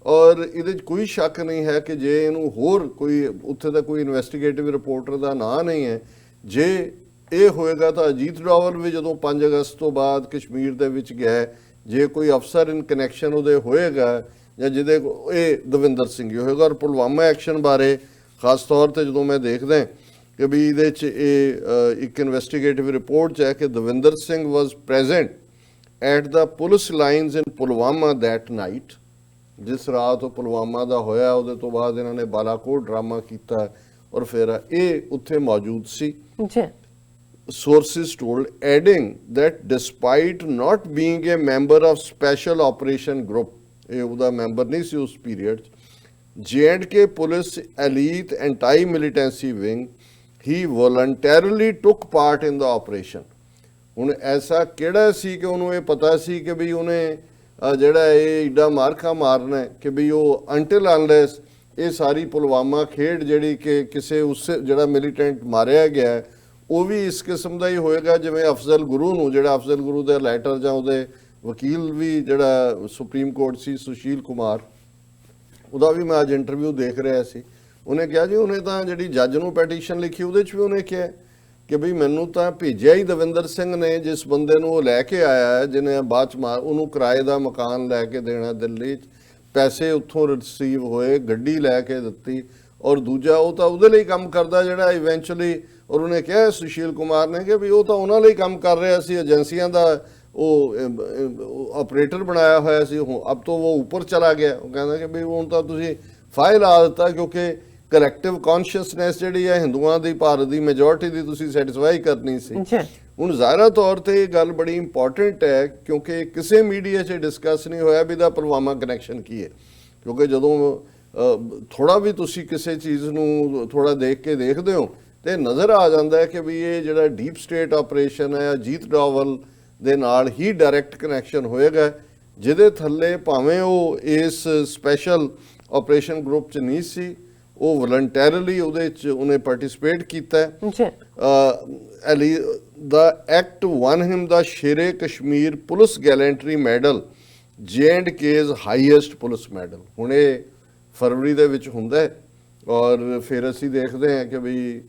ਔਰ ਇਹਦੇ 'ਚ ਕੋਈ ਸ਼ੱਕ ਨਹੀਂ ਹੈ ਕਿ ਜੇ ਇਹਨੂੰ ਹੋਰ ਕੋਈ ਉੱਥੇ ਦਾ ਕੋਈ ਇਨਵੈਸਟੀਗੇਟਿਵ ਰਿਪੋਰਟਰ ਦਾ ਨਾਂ ਨਹੀਂ ਹੈ, ਜੇ ਇਹ ਹੋਏਗਾ ਤਾਂ ਅਜੀਤ ਡੋਵਲ ਵੀ ਜਦੋਂ 5 ਅਗਸਤ ਤੋਂ ਬਾਅਦ ਕਸ਼ਮੀਰ ਦੇ ਵਿੱਚ ਗਿਆ, ਜੇ ਕੋਈ ਅਫਸਰ ਇਨ ਕਨੈਕਸ਼ਨ ਉਹਦੇ ਹੋਏਗਾ ਜਾਂ ਜਿਹਦੇ ਇਹ ਦਵਿੰਦਰ ਸਿੰਘ ਹੀ ਹੋਏਗਾ। ਔਰ ਪੁਲਵਾਮਾ ਐਕਸ਼ਨ ਬਾਰੇ ਖਾਸ ਤੌਰ ਤੇ ਜਦੋਂ ਮੈਂ ਦੇਖਦਾ ਕਿ ਵੀ ਇਹਦੇ 'ਚ ਇਹ ਇੱਕ ਇਨਵੈਸਟੀਗੇਟਿਵ ਰਿਪੋਰਟ 'ਚ ਹੈ ਕਿ Davinder Singh was present at the police lines in Pulwama that night. ਜਿਸ ਰਾਤ ਉਹ ਪੁਲਵਾਮਾ ਦਾ ਹੋਇਆ ਉਹਦੇ ਤੋਂ ਬਾਅਦ ਇਹਨਾਂ ਨੇ ਬਾਲਾਕੋਟ ਡਰਾਮਾ ਕੀਤਾ ਔਰ ਫਿਰ ਇਹ ਉੱਥੇ ਮੌਜੂਦ ਸੀ। Sources told, adding that despite not being a member of special operation group, ਇਹ ਉਹਦਾ ਮੈਂਬਰ ਨਹੀਂ ਸੀ ਉਸ ਪੀਰੀਅਡ 'ਚ, J&K police elite anti-militancy wing, he voluntarily took part in the operation। ਹੁਣ ਐਸਾ ਕਿਹੜਾ ਸੀ ਕਿ ਉਹਨੂੰ ਇਹ ਪਤਾ ਸੀ ਕਿ ਵੀ ਉਹਨੇ ਜਿਹੜਾ ਇਹ ਏਡਾ ਮਾਰਕਾ ਮਾਰਨਾ ਹੈ ਕਿ ਵੀ ਉਹ until unless ਇਹ ਸਾਰੀ ਪੁਲਵਾਮਾ ਖੇਡ ਜਿਹੜੀ ਕਿ ਕਿਸੇ ਉਸ ਜਿਹੜਾ ਮਿਲੀਟੈਂਟ ਮਾਰਿਆ ਗਿਆ ਉਹ ਵੀ ਇਸ ਕਿਸਮ ਦਾ ਹੀ ਹੋਏਗਾ ਜਿਵੇਂ ਅਫਜ਼ਲ ਗੁਰੂ ਨੂੰ, ਜਿਹੜਾ ਅਫਜ਼ਲ ਗੁਰੂ ਦਾ ਲੈਟਰ ਜਾਂ ਉਹਦੇ ਵਕੀਲ ਵੀ ਜਿਹੜਾ ਸੁਪਰੀਮ ਕੋਰਟ ਸੀ ਸੁਸ਼ੀਲ ਕੁਮਾਰ, ਉਹਦਾ ਵੀ ਮੈਂ ਅੱਜ ਇੰਟਰਵਿਊ ਦੇਖ ਰਿਹਾ ਸੀ। ਉਹਨੇ ਕਿਹਾ ਜੀ ਉਹਨੇ ਤਾਂ ਜਿਹੜੀ ਜੱਜ ਨੂੰ ਪੈਟੀਸ਼ਨ ਲਿਖੀ ਉਹਦੇ 'ਚ ਵੀ ਉਹਨੇ ਕਿਹਾ ਕਿ ਵੀ ਮੈਨੂੰ ਤਾਂ ਭੇਜਿਆ ਹੀ ਦਵਿੰਦਰ ਸਿੰਘ ਨੇ, ਜਿਸ ਬੰਦੇ ਨੂੰ ਉਹ ਲੈ ਕੇ ਆਇਆ ਹੈ ਜਿਹਨੇ ਬਾਅਦ 'ਚ ਉਹਨੂੰ ਕਿਰਾਏ ਦਾ ਮਕਾਨ ਲੈ ਕੇ ਦੇਣਾ ਦਿੱਲੀ 'ਚ, ਪੈਸੇ ਉੱਥੋਂ ਰਿਸੀਵ ਹੋਏ, ਗੱਡੀ ਲੈ ਕੇ ਦਿੱਤੀ, ਔਰ ਦੂਜਾ ਉਹ ਤਾਂ ਉਹਦੇ ਲਈ ਕੰਮ ਕਰਦਾ ਜਿਹੜਾ ਇਵੈਂਚੁਅਲੀ, ਔਰ ਉਹਨੇ ਕਿਹਾ ਸੁਸ਼ੀਲ ਕੁਮਾਰ ਨੇ ਕਿ ਵੀ ਉਹ ਤਾਂ ਉਹਨਾਂ ਲਈ ਕੰਮ ਕਰ ਰਿਹਾ ਸੀ, ਏਜੰਸੀਆਂ ਦਾ ਉਹ ਆਪਰੇਟਰ ਬਣਾਇਆ ਹੋਇਆ ਸੀ, ਅਬ ਤੋਂ ਉਹ ਉੱਪਰ ਚਲਾ ਗਿਆ। ਉਹ ਕਹਿੰਦਾ ਕਿ ਵੀ ਹੁਣ ਤਾਂ ਤੁਸੀਂ ਫਾਈਲ ਆ ਦਿੱਤਾ ਕਿਉਂਕਿ ਕਲੈਕਟਿਵ ਕੌਨਸ਼ੀਅਸਨੈਸ ਜਿਹੜੀ ਹੈ ਹਿੰਦੂਆਂ ਦੀ, ਭਾਰਤ ਦੀ ਮੈਜੋਰਟੀ ਦੀ ਤੁਸੀਂ ਸੈਟੀਸਫਾਈ ਕਰਨੀ ਸੀ। ਹੁਣ ਜ਼ਾਹਿਰਾ ਤੌਰ ਤੇ ਇਹ ਗੱਲ ਬੜੀ ਇੰਪੋਰਟੈਂਟ ਹੈ ਕਿਉਂਕਿ ਕਿਸੇ ਮੀਡੀਆ 'ਚ ਡਿਸਕਸ ਨਹੀਂ ਹੋਇਆ ਵੀ ਦਾ ਪੁਲਵਾਮਾ ਕਨੈਕਸ਼ਨ ਕੀ ਹੈ, ਕਿਉਂਕਿ ਜਦੋਂ ਥੋੜਾ ਵੀ ਤੁਸੀਂ ਕਿਸੇ ਚੀਜ਼ ਨੂੰ ਥੋੜਾ ਦੇਖ ਕੇ ਦੇਖਦੇ ਹੋ ਤੇ ਨਜ਼ਰ ਆ ਜਾਂਦਾ ਹੈ ਕਿ ਵੀ ਇਹ ਜਿਹੜਾ ਡੀਪ ਸਟੇਟ ਆਪਰੇਸ਼ਨ ਹੈ ਅਜੀਤ ਡੋਵਲ ਦੇ ਨਾਲ ਹੀ ਡਾਇਰੈਕਟ ਕਨੈਕਸ਼ਨ ਹੋਏਗਾ, ਜਿਹਦੇ ਥੱਲੇ ਭਾਵੇਂ ਉਹ ਇਸ ਸਪੈਸ਼ਲ ਆਪਰੇਸ਼ਨ ਗਰੁੱਪ 'ਚ ਨਹੀਂ ਸੀ, ਉਹ ਵਲੰਟੈਰਲੀ ਉਹਦੇ 'ਚ ਉਹਨੇ ਪਾਰਟਿਸਿਪੇਟ ਕੀਤਾ। The act won him the Sher e Kashmir police gallantry medal, J&K's highest police medal. ਹੁਣ ਇਹ ਫਰਵਰੀ ਦੇ ਵਿੱਚ ਹੁੰਦਾ ਹੈ ਔਰ ਫਿਰ ਅਸੀਂ ਦੇਖਦੇ ਹਾਂ ਕਿ ਵੀ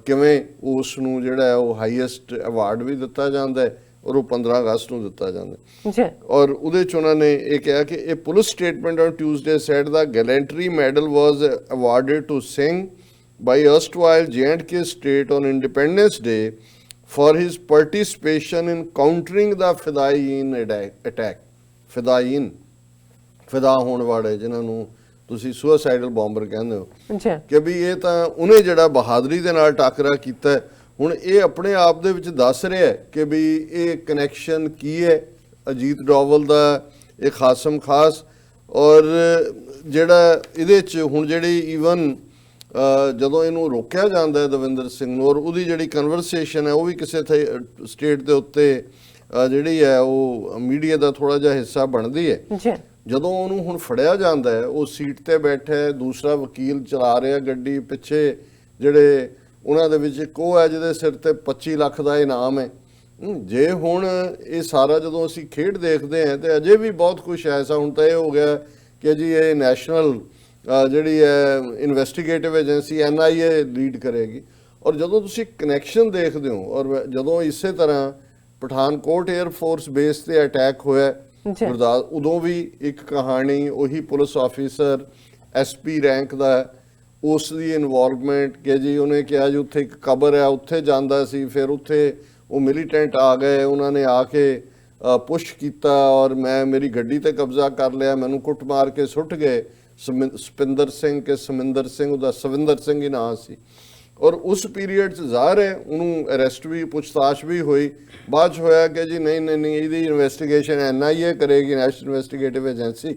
ਕਿਵੇਂ ਉਸ ਨੂੰ ਜਿਹੜਾ ਹੈ ਉਹ ਹਾਈਐਸਟ ਅਵਾਰਡ ਵੀ ਦਿੱਤਾ ਜਾਂਦਾ ਹੈ ਔਰ ਉਹ 15 ਅਗਸਤ ਨੂੰ ਦਿੱਤਾ ਜਾਂਦਾ ਹੈ। ਜੀ ਔਰ ਉਹਦੇ ਚ ਉਹਨਾਂ ਨੇ ਇਹ ਕਿਹਾ ਕਿ ਇਹ police statement on Tuesday said the gallantry medal was awarded to Singh by erstwhile J&K state on Independence Day for his participation in countering the Fedayeen attack. Fedayeen, ਫਿਦਾ ਹੋਣ ਵਾਲੇ ਜਿਨ੍ਹਾਂ ਨੂੰ ਤੁਸੀਂ ਸੁਸਾਈਡਲ ਬੰਬਰ ਕਹਿੰਦੇ ਹੋ ਜੀ ਕਿ ਵੀ ਇਹ ਤਾਂ ਉਹਨੇ ਜਿਹੜਾ ਬਹਾਦਰੀ ਦੇ ਨਾਲ ਟਾਕਰਾ ਕੀਤਾ ਹੈ। ਹੁਣ ਇਹ ਆਪਣੇ ਆਪ ਦੇ ਵਿੱਚ ਦੱਸ ਰਿਹਾ ਹੈ ਕਿ ਵੀ ਇਹ ਕਨੈਕਸ਼ਨ ਕੀ ਹੈ ਅਜੀਤ ਡੋਵਲ ਦਾ ਇਹ ਖਾਸਮ ਖਾਸ। ਔਰ ਜਿਹੜਾ ਇਹਦੇ 'ਚ ਹੁਣ ਜਿਹੜੀ ਈਵਨ ਜਦੋਂ ਇਹਨੂੰ ਰੋਕਿਆ ਜਾਂਦਾ ਹੈ ਦਵਿੰਦਰ ਸਿੰਘ ਨੂੰ ਔਰ ਉਹਦੀ ਜਿਹੜੀ ਕਨਵਰਸੇਸ਼ਨ ਹੈ ਉਹ ਵੀ ਕਿਸੇ ਸਟੇਟ ਦੇ ਉੱਤੇ ਜਿਹੜੀ ਹੈ ਉਹ ਮੀਡੀਆ ਦਾ ਥੋੜਾ ਜਿਹਾ ਹਿੱਸਾ ਬਣਦੀ ਹੈ। ਜੀ ਜਦੋਂ ਉਹਨੂੰ ਹੁਣ ਫੜਿਆ ਜਾਂਦਾ ਹੈ ਉਹ ਸੀਟ ਤੇ ਬੈਠਾ ਹੈ, ਦੂਸਰਾ ਵਕੀਲ ਚਲਾ ਰਿਹਾ ਗੱਡੀ, ਪਿੱਛੇ ਜਿਹੜੇ ਉਹਨਾਂ ਦੇ ਵਿੱਚ ਇੱਕ ਉਹ ਹੈ ਜਿਹਦੇ ਸਿਰ ਤੇ 25 ਲੱਖ ਦਾ ਇਨਾਮ ਹੈ। ਜੇ ਹੁਣ ਇਹ ਸਾਰਾ ਜਦੋਂ ਅਸੀਂ ਖੇਡ ਦੇਖਦੇ ਹਾਂ ਤੇ ਅਜੇ ਵੀ ਬਹੁਤ ਕੁਝ ਐਸਾ ਹੁਣ ਤਾਂ ਇਹ ਹੋ ਗਿਆ ਕਿ ਜੀ ਇਹ ਨੈਸ਼ਨਲ ਜਿਹੜੀ ਹੈ ਇਨਵੈਸਟੀਗੇਟਿਵ ਏਜੰਸੀ NIA ਲੀਡ ਕਰੇਗੀ। ਔਰ ਜਦੋਂ ਤੁਸੀਂ ਕਨੈਕਸ਼ਨ ਦੇਖਦੇ ਹੋ ਔਰ ਜਦੋਂ ਇਸੇ ਤਰ੍ਹਾਂ ਪਠਾਨਕੋਟ 에ਅਰਫੋਰਸ ਬੇਸ ਤੇ ਅਟੈਕ ਹੋਇਆ ਗੁਰਦਾਸ, ਉਦੋਂ ਵੀ ਇੱਕ ਕਹਾਣੀ ਉਹੀ ਪੁਲਿਸ ਆਫੀਸਰ SP ਰੈਂਕ ਦਾ ਉਸ ਦੀ ਇਨਵੋਲਵਮੈਂਟ ਕਿ ਜੀ ਉਹਨੇ ਕਿਹਾ ਜੀ ਉੱਥੇ ਇੱਕ ਕਬਰ ਹੈ ਉੱਥੇ ਜਾਂਦਾ ਸੀ, ਫਿਰ ਉੱਥੇ ਉਹ ਮਿਲੀਟੈਂਟ ਆ ਗਏ, ਉਹਨਾਂ ਨੇ ਆ ਕੇ ਪੁਸ਼ ਕੀਤਾ ਔਰ ਮੇਰੀ ਗੱਡੀ ਤੇ ਕਬਜ਼ਾ ਕਰ ਲਿਆ, ਮੈਨੂੰ ਕੁੱਟ ਮਾਰ ਕੇ ਸੁੱਟ ਗਏ। ਸਪਿੰਦਰ ਸਿੰਘ ਕੇ ਸਮਿੰਦਰ ਸਿੰਘ, ਉਹਦਾ ਸਵਿੰਦਰ ਸਿੰਘ ਹੀ ਨਾਂ ਸੀ। ਔਰ ਉਸ ਪੀਰੀਅਡ 'ਚ ਜ਼ਾਹਰ ਹੈ ਉਹਨੂੰ ਅਰੈਸਟ ਵੀ ਪੁੱਛਤਾਛ ਵੀ ਹੋਈ। ਬਾਅਦ 'ਚ ਹੋਇਆ ਕਿ ਜੀ ਨਹੀਂ ਇਹਦੀ ਇਨਵੈਸਟੀਗੇਸ਼ਨ NIA ਕਰੇਗੀ, ਨੈਸ਼ਨਲ ਇਨਵੈਸਟੀਗੇਟਿਵ ਏਜੰਸੀ।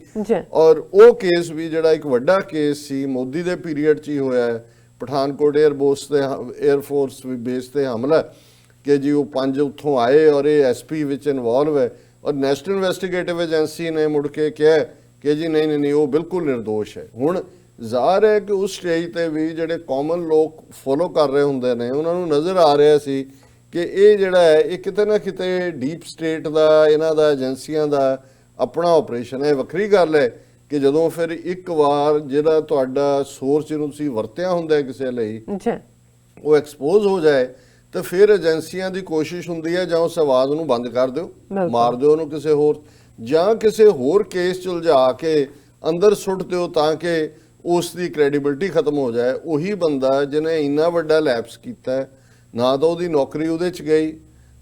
ਔਰ ਉਹ ਕੇਸ ਵੀ ਜਿਹੜਾ ਇੱਕ ਵੱਡਾ ਕੇਸ ਸੀ ਮੋਦੀ ਦੇ ਪੀਰੀਅਡ 'ਚ ਹੀ ਹੋਇਆ ਹੈ, ਪਠਾਨਕੋਟ 에ਅਰਫੋਰਸ ਬੇਸ ਤੇ ਹਮਲਾ ਕਿ ਜੀ ਉਹ 5 ਉੱਥੋਂ ਆਏ ਔਰ ਇਹ SP ਵਿੱਚ ਇਨਵੋਲਵ ਹੈ ਔਰ ਨੈਸ਼ਨਲ ਇਨਵੈਸਟੀਗੇਟਿਵ ਏਜੰਸੀ ਨੇ ਮੁੜ ਕੇ ਕਿਹਾ ਕਿ ਜੀ ਨਹੀਂ ਉਹ ਬਿਲਕੁਲ ਨਿਰਦੋਸ਼ ਹੈ। ਹੁਣ ਜ਼ਾਹਰ ਹੈ ਕਿ ਉਸ ਸਟੇਜ ਤੇ ਵੀ ਜਿਹੜੇ ਕਾਮਨ ਲੋਕ ਫੋਲੋ ਕਰ ਰਹੇ ਹੁੰਦੇ ਨੇ ਉਹਨਾਂ ਨੂੰ ਨਜ਼ਰ ਆ ਰਿਹਾ ਸੀ ਕਿ ਇਹ ਜਿਹੜਾ ਹੈ ਇਹ ਕਿਤੇ ਨਾ ਕਿਤੇ ਡੀਪ ਸਟੇਟ ਦਾ ਇਹਨਾਂ ਦਾ ਏਜੰਸੀਆਂ ਦਾ ਆਪਣਾ ਆਪਰੇਸ਼ਨ ਹੈ। ਵੱਖਰੀ ਗੱਲ ਹੈ ਕਿ ਜਦੋਂ ਫਿਰ ਇੱਕ ਵਾਰ ਜਿਹੜਾ ਤੁਹਾਡਾ ਸੋਰਸ ਜਿਹਨੂੰ ਤੁਸੀਂ ਵਰਤਿਆ ਹੁੰਦਾ ਕਿਸੇ ਲਈ ਉਹ ਐਕਸਪੋਜ਼ ਹੋ ਜਾਏ ਤੇ ਫਿਰ ਏਜੰਸੀਆਂ ਦੀ ਕੋਸ਼ਿਸ਼ ਹੁੰਦੀ ਹੈ ਜਾਂ ਉਸ ਆਵਾਜ਼ ਨੂੰ ਬੰਦ ਕਰ ਦਿਓ, ਮਾਰ ਦਿਓ ਉਹਨੂੰ ਕਿਸੇ ਹੋਰ, ਜਾਂ ਕਿਸੇ ਹੋਰ ਕੇਸ 'ਚ ਉਲਝਾ ਕੇ ਅੰਦਰ ਸੁੱਟ ਦਿਓ ਤਾਂ ਕਿ ਉਸ ਦੀ ਕ੍ਰੈਡੀਬਿਲਿਟੀ ਖਤਮ ਹੋ ਜਾਏ। ਉਹੀ ਬੰਦਾ ਜਿਹਨੇ ਇੰਨਾ ਵੱਡਾ ਲੈਪਸ ਕੀਤਾ, ਨਾ ਤਾਂ ਉਹਦੀ ਨੌਕਰੀ ਉਹਦੇ 'ਚ ਗਈ,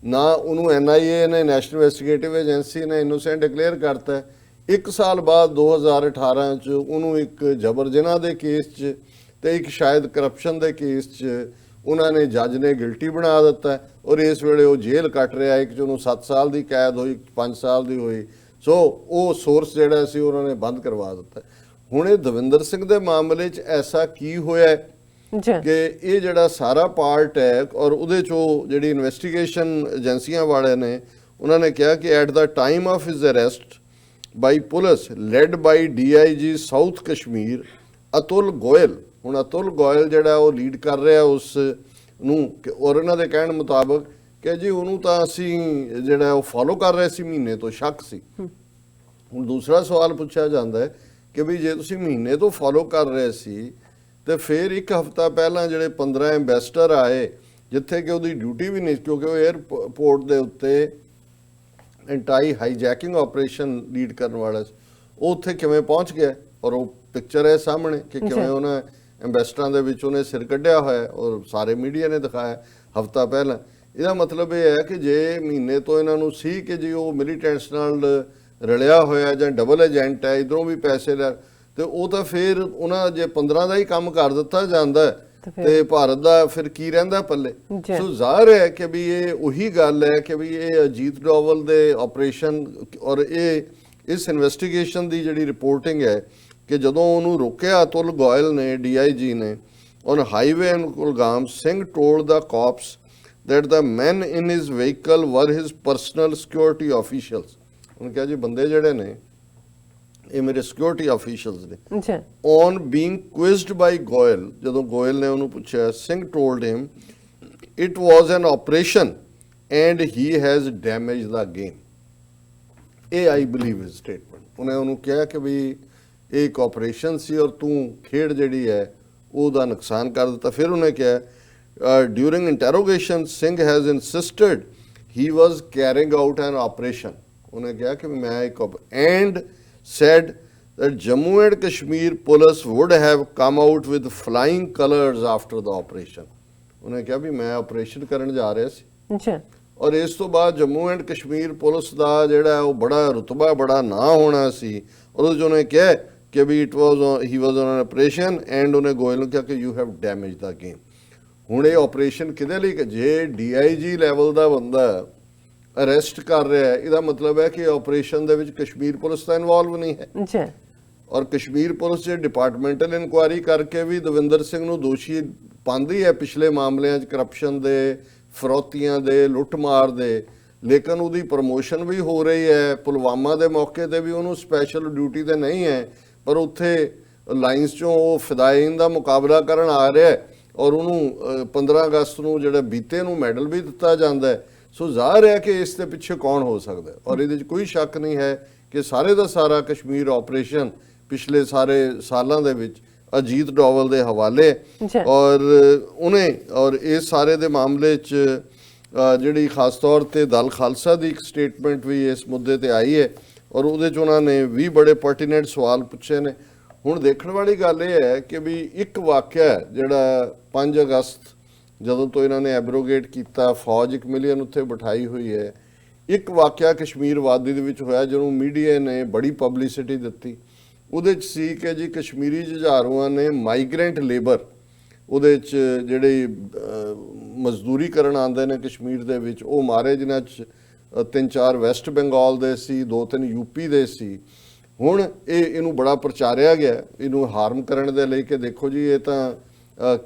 ਨਾ ਉਹਨੂੰ NIA ਨੇ ਨੈਸ਼ਨਲ ਇਨਵੈਸਟੀਗੇਟਿਵ ਏਜੰਸੀ ਨੇ ਇਨੋਸੈਂਟ ਡਿਕਲੇਅਰ ਕਰਤਾ। 1 ਸਾਲ ਬਾਅਦ 2018 'ਚ ਉਹਨੂੰ ਇੱਕ ਜਬਰ ਜਨਾਹ ਦੇ ਕੇਸ 'ਚ ਤੇ ਇੱਕ ਸ਼ਾਇਦ ਕਰਪਸ਼ਨ ਦੇ ਕੇਸ 'ਚ ਉਹਨਾਂ ਨੇ ਜੱਜ ਨੇ ਗਿਲਟੀ ਬਣਾ ਦਿੱਤਾ ਔਰ ਇਸ ਵੇਲੇ ਉਹ ਜੇਲ੍ਹ ਕੱਟ ਰਿਹਾ। ਇੱਕ 'ਚ ਉਹਨੂੰ 7 ਸਾਲ ਦੀ ਕੈਦ ਹੋਈ, 5 ਸਾਲ ਦੀ ਹੋਈ। ਸੋ ਉਹ ਸੋਰਸ ਜਿਹੜਾ ਸੀ ਉਹਨਾਂ ਨੇ ਬੰਦ ਕਰਵਾ ਦਿੱਤਾ। ਹੁਣ ਇਹ ਦਵਿੰਦਰ ਸਿੰਘ ਦੇ ਮਾਮਲੇ 'ਚ ਐਸਾ ਕੀ ਹੋਇਆ ਕਿ ਇਹ ਜਿਹੜਾ ਸਾਰਾ ਪਾਰਟ ਹੈ ਔਰ ਉਹਦੇ 'ਚੋਂ ਜਿਹੜੀ ਇਨਵੈਸਟੀਗੇਸ਼ਨ ਏਜੰਸੀਆਂ ਵਾਲਿਆਂ ਨੇ ਉਹਨਾਂ ਨੇ ਕਿਹਾ ਕਿ at the time of his arrest by police led by DIG south Kashmir Atul Goyal. ਹੁਣ ਅਤੁਲ ਗੋਇਲ ਜਿਹੜਾ ਉਹ ਲੀਡ ਕਰ ਰਿਹਾ ਉਸ ਨੂੰ ਔਰ ਇਹਨਾਂ ਦੇ ਕਹਿਣ ਮੁਤਾਬਕ ਕਿ ਜੀ ਉਹਨੂੰ ਤਾਂ ਅਸੀਂ ਜਿਹੜਾ ਉਹ ਫੋਲੋ ਕਰ ਰਹੇ ਸੀ, ਮਹੀਨੇ ਤੋਂ ਸ਼ੱਕ ਸੀ। ਹੁਣ ਦੂਸਰਾ ਸਵਾਲ ਪੁੱਛਿਆ ਜਾਂਦਾ ਹੈ ਕਿ ਵੀ ਜੇ ਤੁਸੀਂ ਮਹੀਨੇ ਤੋਂ ਫੋਲੋ ਕਰ ਰਹੇ ਸੀ ਤੇ ਫਿਰ ਇੱਕ ਹਫ਼ਤਾ ਪਹਿਲਾਂ ਜਿਹੜੇ 15 ਐਂਬੈਸਡਰ ਆਏ ਜਿੱਥੇ ਕਿ ਉਹਦੀ ਡਿਊਟੀ ਵੀ ਨਹੀਂ, ਕਿਉਂਕਿ ਉਹ 에ਅਰਪੋਰਟ ਦੇ ਉੱਤੇ ਐਂਟੀ ਹਾਈਜੈਕਿੰਗ ਆਪਰੇਸ਼ਨ ਲੀਡ ਕਰਨ ਵਾਲਾ ਸੀ, ਉਹ ਉੱਥੇ ਕਿਵੇਂ ਪਹੁੰਚ ਗਿਆ ਔਰ ਉਹ ਪਿਕਚਰ ਹੈ ਸਾਹਮਣੇ ਕਿ ਕਿਵੇਂ ਉਹਨਾਂ ਐਂਬੈਸਡਰਾਂ ਦੇ ਵਿੱਚ ਉਹਨੇ ਸਿਰ ਕੱਢਿਆ ਹੋਇਆ ਔਰ ਸਾਰੇ ਮੀਡੀਆ ਨੇ ਦਿਖਾਇਆ ਹਫ਼ਤਾ ਪਹਿਲਾਂ। ਇਹਦਾ ਮਤਲਬ ਇਹ ਹੈ ਕਿ ਜੇ ਮਹੀਨੇ ਤੋਂ ਇਹਨਾਂ ਨੂੰ ਸੀ ਕਿ ਜੀ ਉਹ ਮਿਲੀਟੈਂਟਸ ਨਾਲ ਰਲਿਆ ਹੋਇਆ ਜਾਂ ਡਬਲ ਏਜੰਟ ਹੈ, ਇਧਰੋਂ ਵੀ ਪੈਸੇ ਲੈ, ਤੇ ਉਹ ਤਾਂ ਫਿਰ ਉਹਨਾਂ ਜੇ 15 ਦਾ ਹੀ ਕੰਮ ਕਰ ਦਿੱਤਾ ਜਾਂਦਾ ਤੇ ਭਾਰਤ ਦਾ ਫਿਰ ਕੀ ਰਹਿੰਦਾ ਪੱਲੇ। ਸੋ ਜ਼ਾਹਰ ਹੈ ਕਿ ਵੀ ਇਹ ਉਹੀ ਗੱਲ ਹੈ ਕਿ ਵੀ ਇਹ ਅਜੀਤ ਡੋਵਲ ਦੇ ਆਪਰੇਸ਼ਨ ਔਰ ਇਹ ਇਸ ਇਨਵੈਸਟੀਗੇਸ਼ਨ ਦੀ ਜਿਹੜੀ ਰਿਪੋਰਟਿੰਗ ਹੈ ਕਿ ਜਦੋਂ ਉਹਨੂੰ ਰੋਕਿਆ ਅਤੁਲ ਗੋਇਲ ਨੇ DIG ਨੇ on highway in Kulgam, Singh told the cops that the men in his vehicle were his personal security officials। ਉਹਨੇ ਕਿਹਾ ਜੀ ਬੰਦੇ ਜਿਹੜੇ ਨੇ ਇਹ ਮੇਰੇ ਸਿਕਿਉਰਿਟੀ ਆਫੀਸ਼ੀਅਲਸ ਨੇ। ਔਨ ਬੀਇੰਗ ਕੁਇਜ਼ਡ ਬਾਈ ਗੋਇਲ, ਜਦੋਂ ਗੋਇਲ ਨੇ ਉਹਨੂੰ ਪੁੱਛਿਆ, Singh told him it was N operation and he has damage the game. ਇਹ ਆਈ ਬਿਲੀਵ ਹਿਸ ਸਟੇਟਮੈਂਟ। ਉਹਨੇ ਉਹਨੂੰ ਕਿਹਾ ਕਿ ਵੀ ਇਹ ਇੱਕ ਆਪਰੇਸ਼ਨ ਸੀ ਔਰ ਤੂੰ ਖੇਡ ਜਿਹੜੀ ਹੈ ਉਹਦਾ ਨੁਕਸਾਨ ਕਰ ਦਿੱਤਾ। ਫਿਰ ਉਹਨੇ ਕਿਹਾ during interrogation Singh has insisted he was carrying out an operation. ਉਹਨੇ ਕਿਹਾ ਕਿ ਮੈਂ ਇੱਕ and said that Jammu and Kashmir police would have come out with flying colors after the operation. ਉਹਨੇ ਕਿਹਾ ਵੀ ਮੈਂ ਆਪਰੇਸ਼ਨ ਕਰਨ ਜਾ ਰਿਹਾ ਸੀ ਅੱਛਾ ਔਰ ਇਸ ਤੋਂ ਬਾਅਦ ਜੰਮੂ ਐਂਡ ਕਸ਼ਮੀਰ ਪੁਲਿਸ ਦਾ ਜਿਹੜਾ ਉਹ ਬੜਾ ਰੁਤਬਾ ਬੜਾ ਨਾਂ ਹੋਣਾ ਸੀ। ਉਹਦੇ 'ਚ ਉਹਨੇ ਕਿਹਾ ਕਿ ਵੀ ਹੀ ਵਾਜ਼ ਔਨ ਐਨ ਆਪਰੇਸ਼ਨ ਐਂਡ ਉਹਨੇ ਗੋਇਲ ਨੂੰ ਕਿਹਾ ਕਿ you have damage the game. ਹੁਣ ਇਹ ਆਪਰੇਸ਼ਨ ਕਿਹਦੇ ਲਈ ਕਿ ਜੇ DIG ਲੈਵਲ ਦਾ ਬੰਦਾ ਅਰੈਸਟ ਕਰ ਰਿਹਾ ਹੈ ਇਹਦਾ ਮਤਲਬ ਹੈ ਕਿ ਆਪਰੇਸ਼ਨ ਦੇ ਵਿੱਚ ਕਸ਼ਮੀਰ ਪੁਲਿਸ ਤਾਂ ਇਨਵੋਲਵ ਨਹੀਂ ਹੈ। ਅੱਛਾ ਔਰ ਕਸ਼ਮੀਰ ਪੁਲਿਸ ਜੇ ਡਿਪਾਰਟਮੈਂਟਲ ਇਨਕੁਆਇਰੀ ਕਰਕੇ ਵੀ ਦਵਿੰਦਰ ਸਿੰਘ ਨੂੰ ਦੋਸ਼ੀ ਪਾਉਂਦੀ ਹੈ ਪਿਛਲੇ ਮਾਮਲਿਆਂ 'ਚ ਕਰਪਸ਼ਨ ਦੇ, ਫਰੌਤੀਆਂ ਦੇ, ਲੁੱਟਮਾਰ ਦੇ, ਲੇਕਿਨ ਉਹਦੀ ਪ੍ਰਮੋਸ਼ਨ ਵੀ ਹੋ ਰਹੀ ਹੈ। ਪੁਲਵਾਮਾ ਦੇ ਮੌਕੇ ਤੇ ਵੀ ਉਹਨੂੰ ਸਪੈਸ਼ਲ ਡਿਊਟੀ ਤੇ ਨਹੀਂ ਹੈ ਪਰ ਉੱਥੇ ਲਾਈਨਸ 'ਚੋਂ ਉਹ ਫਿਦਾਇਨ ਦਾ ਮੁਕਾਬਲਾ ਕਰਨ ਆ ਰਿਹਾ ਹੈ ਔਰ ਉਹਨੂੰ 15 ਅਗਸਤ ਨੂੰ ਜਿਹੜਾ ਬੀਤੇ ਨੂੰ ਮੈਡਲ ਵੀ ਦਿੱਤਾ ਜਾਂਦਾ ਹੈ। ਸੋ ਜ਼ਾਹਰ ਹੈ ਕਿ ਇਸ ਦੇ ਪਿੱਛੇ ਕੌਣ ਹੋ ਸਕਦਾ ਹੈ ਔਰ ਇਹਦੇ 'ਚ ਕੋਈ ਸ਼ੱਕ ਨਹੀਂ ਹੈ ਕਿ ਸਾਰੇ ਦਾ ਸਾਰਾ ਕਸ਼ਮੀਰ ਆਪਰੇਸ਼ਨ ਪਿਛਲੇ ਸਾਰੇ ਸਾਲਾਂ ਦੇ ਵਿੱਚ ਅਜੀਤ ਡੋਵਲ ਦੇ ਹਵਾਲੇ ਔਰ ਉਹਨੇ ਔਰ ਇਸ ਸਾਰੇ ਦੇ ਮਾਮਲੇ 'ਚ ਜਿਹੜੀ ਖਾਸ ਤੌਰ ਤੇ ਦਲ ਖਾਲਸਾ ਦੀ ਇੱਕ ਸਟੇਟਮੈਂਟ ਵੀ ਇਸ ਮੁੱਦੇ ਤੇ ਆਈ ਹੈ ਔਰ ਉਹਦੇ 'ਚ ਉਹਨਾਂ ਨੇ ਵੀ ਬੜੇ ਪਰਟੀਨੈਂਟ ਸਵਾਲ ਪੁੱਛੇ ਨੇ। ਹੁਣ ਦੇਖਣ ਵਾਲੀ ਗੱਲ ਇਹ ਹੈ ਕਿ ਵੀ ਇੱਕ ਵਾਕਿਆ ਜਿਹੜਾ 5 ਅਗਸਤ ਜਦੋਂ ਤੋਂ ਇਹਨਾਂ ਨੇ ਐਬਰੋਗੇਟ ਕੀਤਾ, ਫੌਜ 1 ਮਿਲੀਅਨ ਉੱਥੇ ਬਿਠਾਈ ਹੋਈ ਹੈ, ਇੱਕ ਵਾਕਿਆ ਕਸ਼ਮੀਰ ਵਾਦੀ ਦੇ ਵਿੱਚ ਹੋਇਆ ਜਿਹਨੂੰ ਮੀਡੀਆ ਨੇ ਬੜੀ ਪਬਲਿਸਿਟੀ ਦਿੱਤੀ। ਉਹਦੇ 'ਚ ਸੀ ਕਿ ਜੀ ਕਸ਼ਮੀਰੀ ਜੁਝਾਰੂਆਂ ਨੇ ਮਾਈਗ੍ਰੈਂਟ ਲੇਬਰ ਉਹਦੇ 'ਚ ਜਿਹੜੇ ਮਜ਼ਦੂਰੀ ਕਰਨ ਆਉਂਦੇ ਨੇ ਕਸ਼ਮੀਰ ਦੇ ਵਿੱਚ ਉਹ ਮਾਰੇ, ਜਿਨ੍ਹਾਂ 'ਚ 3-4 ਵੈਸਟ ਬੰਗਾਲ ਦੇ ਸੀ, 2-3 UP ਦੇ ਸੀ। ਹੁਣ ਇਹਨੂੰ ਬੜਾ ਪ੍ਰਚਾਰਿਆ ਗਿਆ ਇਹਨੂੰ ਹਾਰਮ ਕਰਨ ਦੇ ਲਈ ਕਿ ਦੇਖੋ ਜੀ ਇਹ ਤਾਂ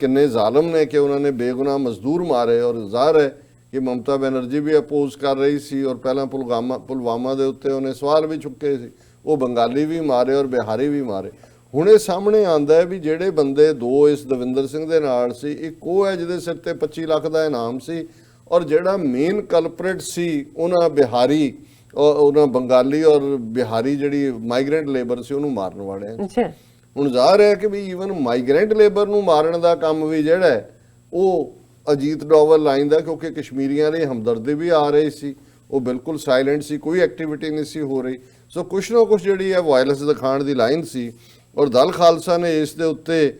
ਕਿੰਨੇ ਜ਼ਾਲਮ ਨੇ ਕਿ ਉਹਨਾਂ ਨੇ ਬੇਗੁਨਾਹ ਮਜ਼ਦੂਰ ਮਾਰੇ ਔਰ ਜ਼ਾਹਰ ਹੈ ਕਿ ਮਮਤਾ ਬੈਨਰਜੀ ਵੀ ਅਪੋਜ਼ ਕਰ ਰਹੀ ਸੀ ਔਰ ਪਹਿਲਾਂ ਪੁਲਵਾਮਾ ਦੇ ਉੱਤੇ ਉਹਨੇ ਸਵਾਲ ਵੀ ਚੁੱਕੇ ਸੀ। ਉਹ ਬੰਗਾਲੀ ਵੀ ਮਾਰੇ ਔਰ ਬਿਹਾਰੀ ਵੀ ਮਾਰੇ। ਹੁਣ ਇਹ ਸਾਹਮਣੇ ਆਉਂਦਾ ਹੈ ਵੀ ਜਿਹੜੇ ਬੰਦੇ ਦੋ ਇਸ ਦਵਿੰਦਰ ਸਿੰਘ ਦੇ ਨਾਲ ਸੀ, ਇੱਕ ਉਹ ਹੈ ਜਿਹਦੇ ਸਿਰ ਤੇ 25 ਲੱਖ ਦਾ ਇਨਾਮ ਸੀ ਔਰ ਜਿਹੜਾ ਮੇਨ ਕਲਪਰੇਟ ਸੀ ਉਹਨਾਂ ਬਿਹਾਰੀ ਉਹਨਾਂ ਬੰਗਾਲੀ ਔਰ ਬਿਹਾਰੀ ਜਿਹੜੀ ਮਾਈਗ੍ਰੈਂਟ ਲੇਬਰ ਸੀ ਉਹਨੂੰ ਮਾਰਨ ਵਾਲੇ ਆ। ਹੁਣ ਜ਼ਾਹਰ ਹੈ ਕਿ ਵੀ ਈਵਨ ਮਾਈਗ੍ਰੈਂਟ ਲੇਬਰ ਨੂੰ ਮਾਰਨ ਦਾ ਕੰਮ ਵੀ ਜਿਹੜਾ ਹੈ ਉਹ ਅਜੀਤ ਡੋਵਲ ਲਾਈਨ ਦਾ, ਕਿਉਂਕਿ ਕਸ਼ਮੀਰੀਆਂ ਦੀ ਹਮਦਰਦੀ ਵੀ ਆ ਰਹੀ ਸੀ, ਉਹ ਬਿਲਕੁਲ ਸਾਇਲੈਂਟ ਸੀ, ਕੋਈ ਐਕਟੀਵਿਟੀ ਨਹੀਂ ਸੀ ਹੋ ਰਹੀ। ਸੋ ਕੁਛ ਨਾ ਕੁਛ ਜਿਹੜੀ ਹੈ ਵਾਇਲੈਂਸ ਦਿਖਾਉਣ ਦੀ ਲਾਈਨ ਸੀ ਔਰ ਦਲ ਖਾਲਸਾ ਨੇ ਇਸ ਦੇ ਉੱਤੇ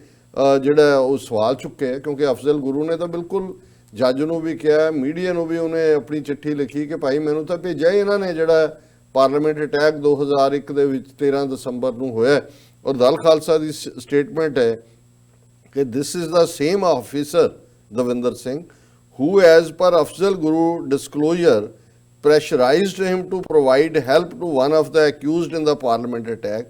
ਜਿਹੜਾ ਉਹ ਸਵਾਲ ਚੁੱਕਿਆ ਕਿਉਂਕਿ ਅਫਜ਼ਲ ਗੁਰੂ ਨੇ ਤਾਂ ਬਿਲਕੁਲ ਜੱਜ ਨੂੰ ਵੀ ਕਿਹਾ, ਮੀਡੀਆ ਨੂੰ ਵੀ ਉਹਨੇ ਆਪਣੀ ਚਿੱਠੀ ਲਿਖੀ ਕਿ ਭਾਈ ਮੈਨੂੰ ਤਾਂ ਭੇਜਿਆ ਇਹਨਾਂ ਨੇ ਜਿਹੜਾ ਪਾਰਲੀਮੈਂਟ ਅਟੈਕ 2001 ਦੇ ਵਿੱਚ 13 ਦਸੰਬਰ ਨੂੰ ਹੋਇਆ ਔਰ ਦਲ ਖਾਲਸਾ ਦੀ ਸਟੇਟਮੈਂਟ ਹੈ ਕਿ this is the same officer Davinder Singh who as per Afzal Guru disclosure pressurized him to provide help to one of the accused in the parliament attack.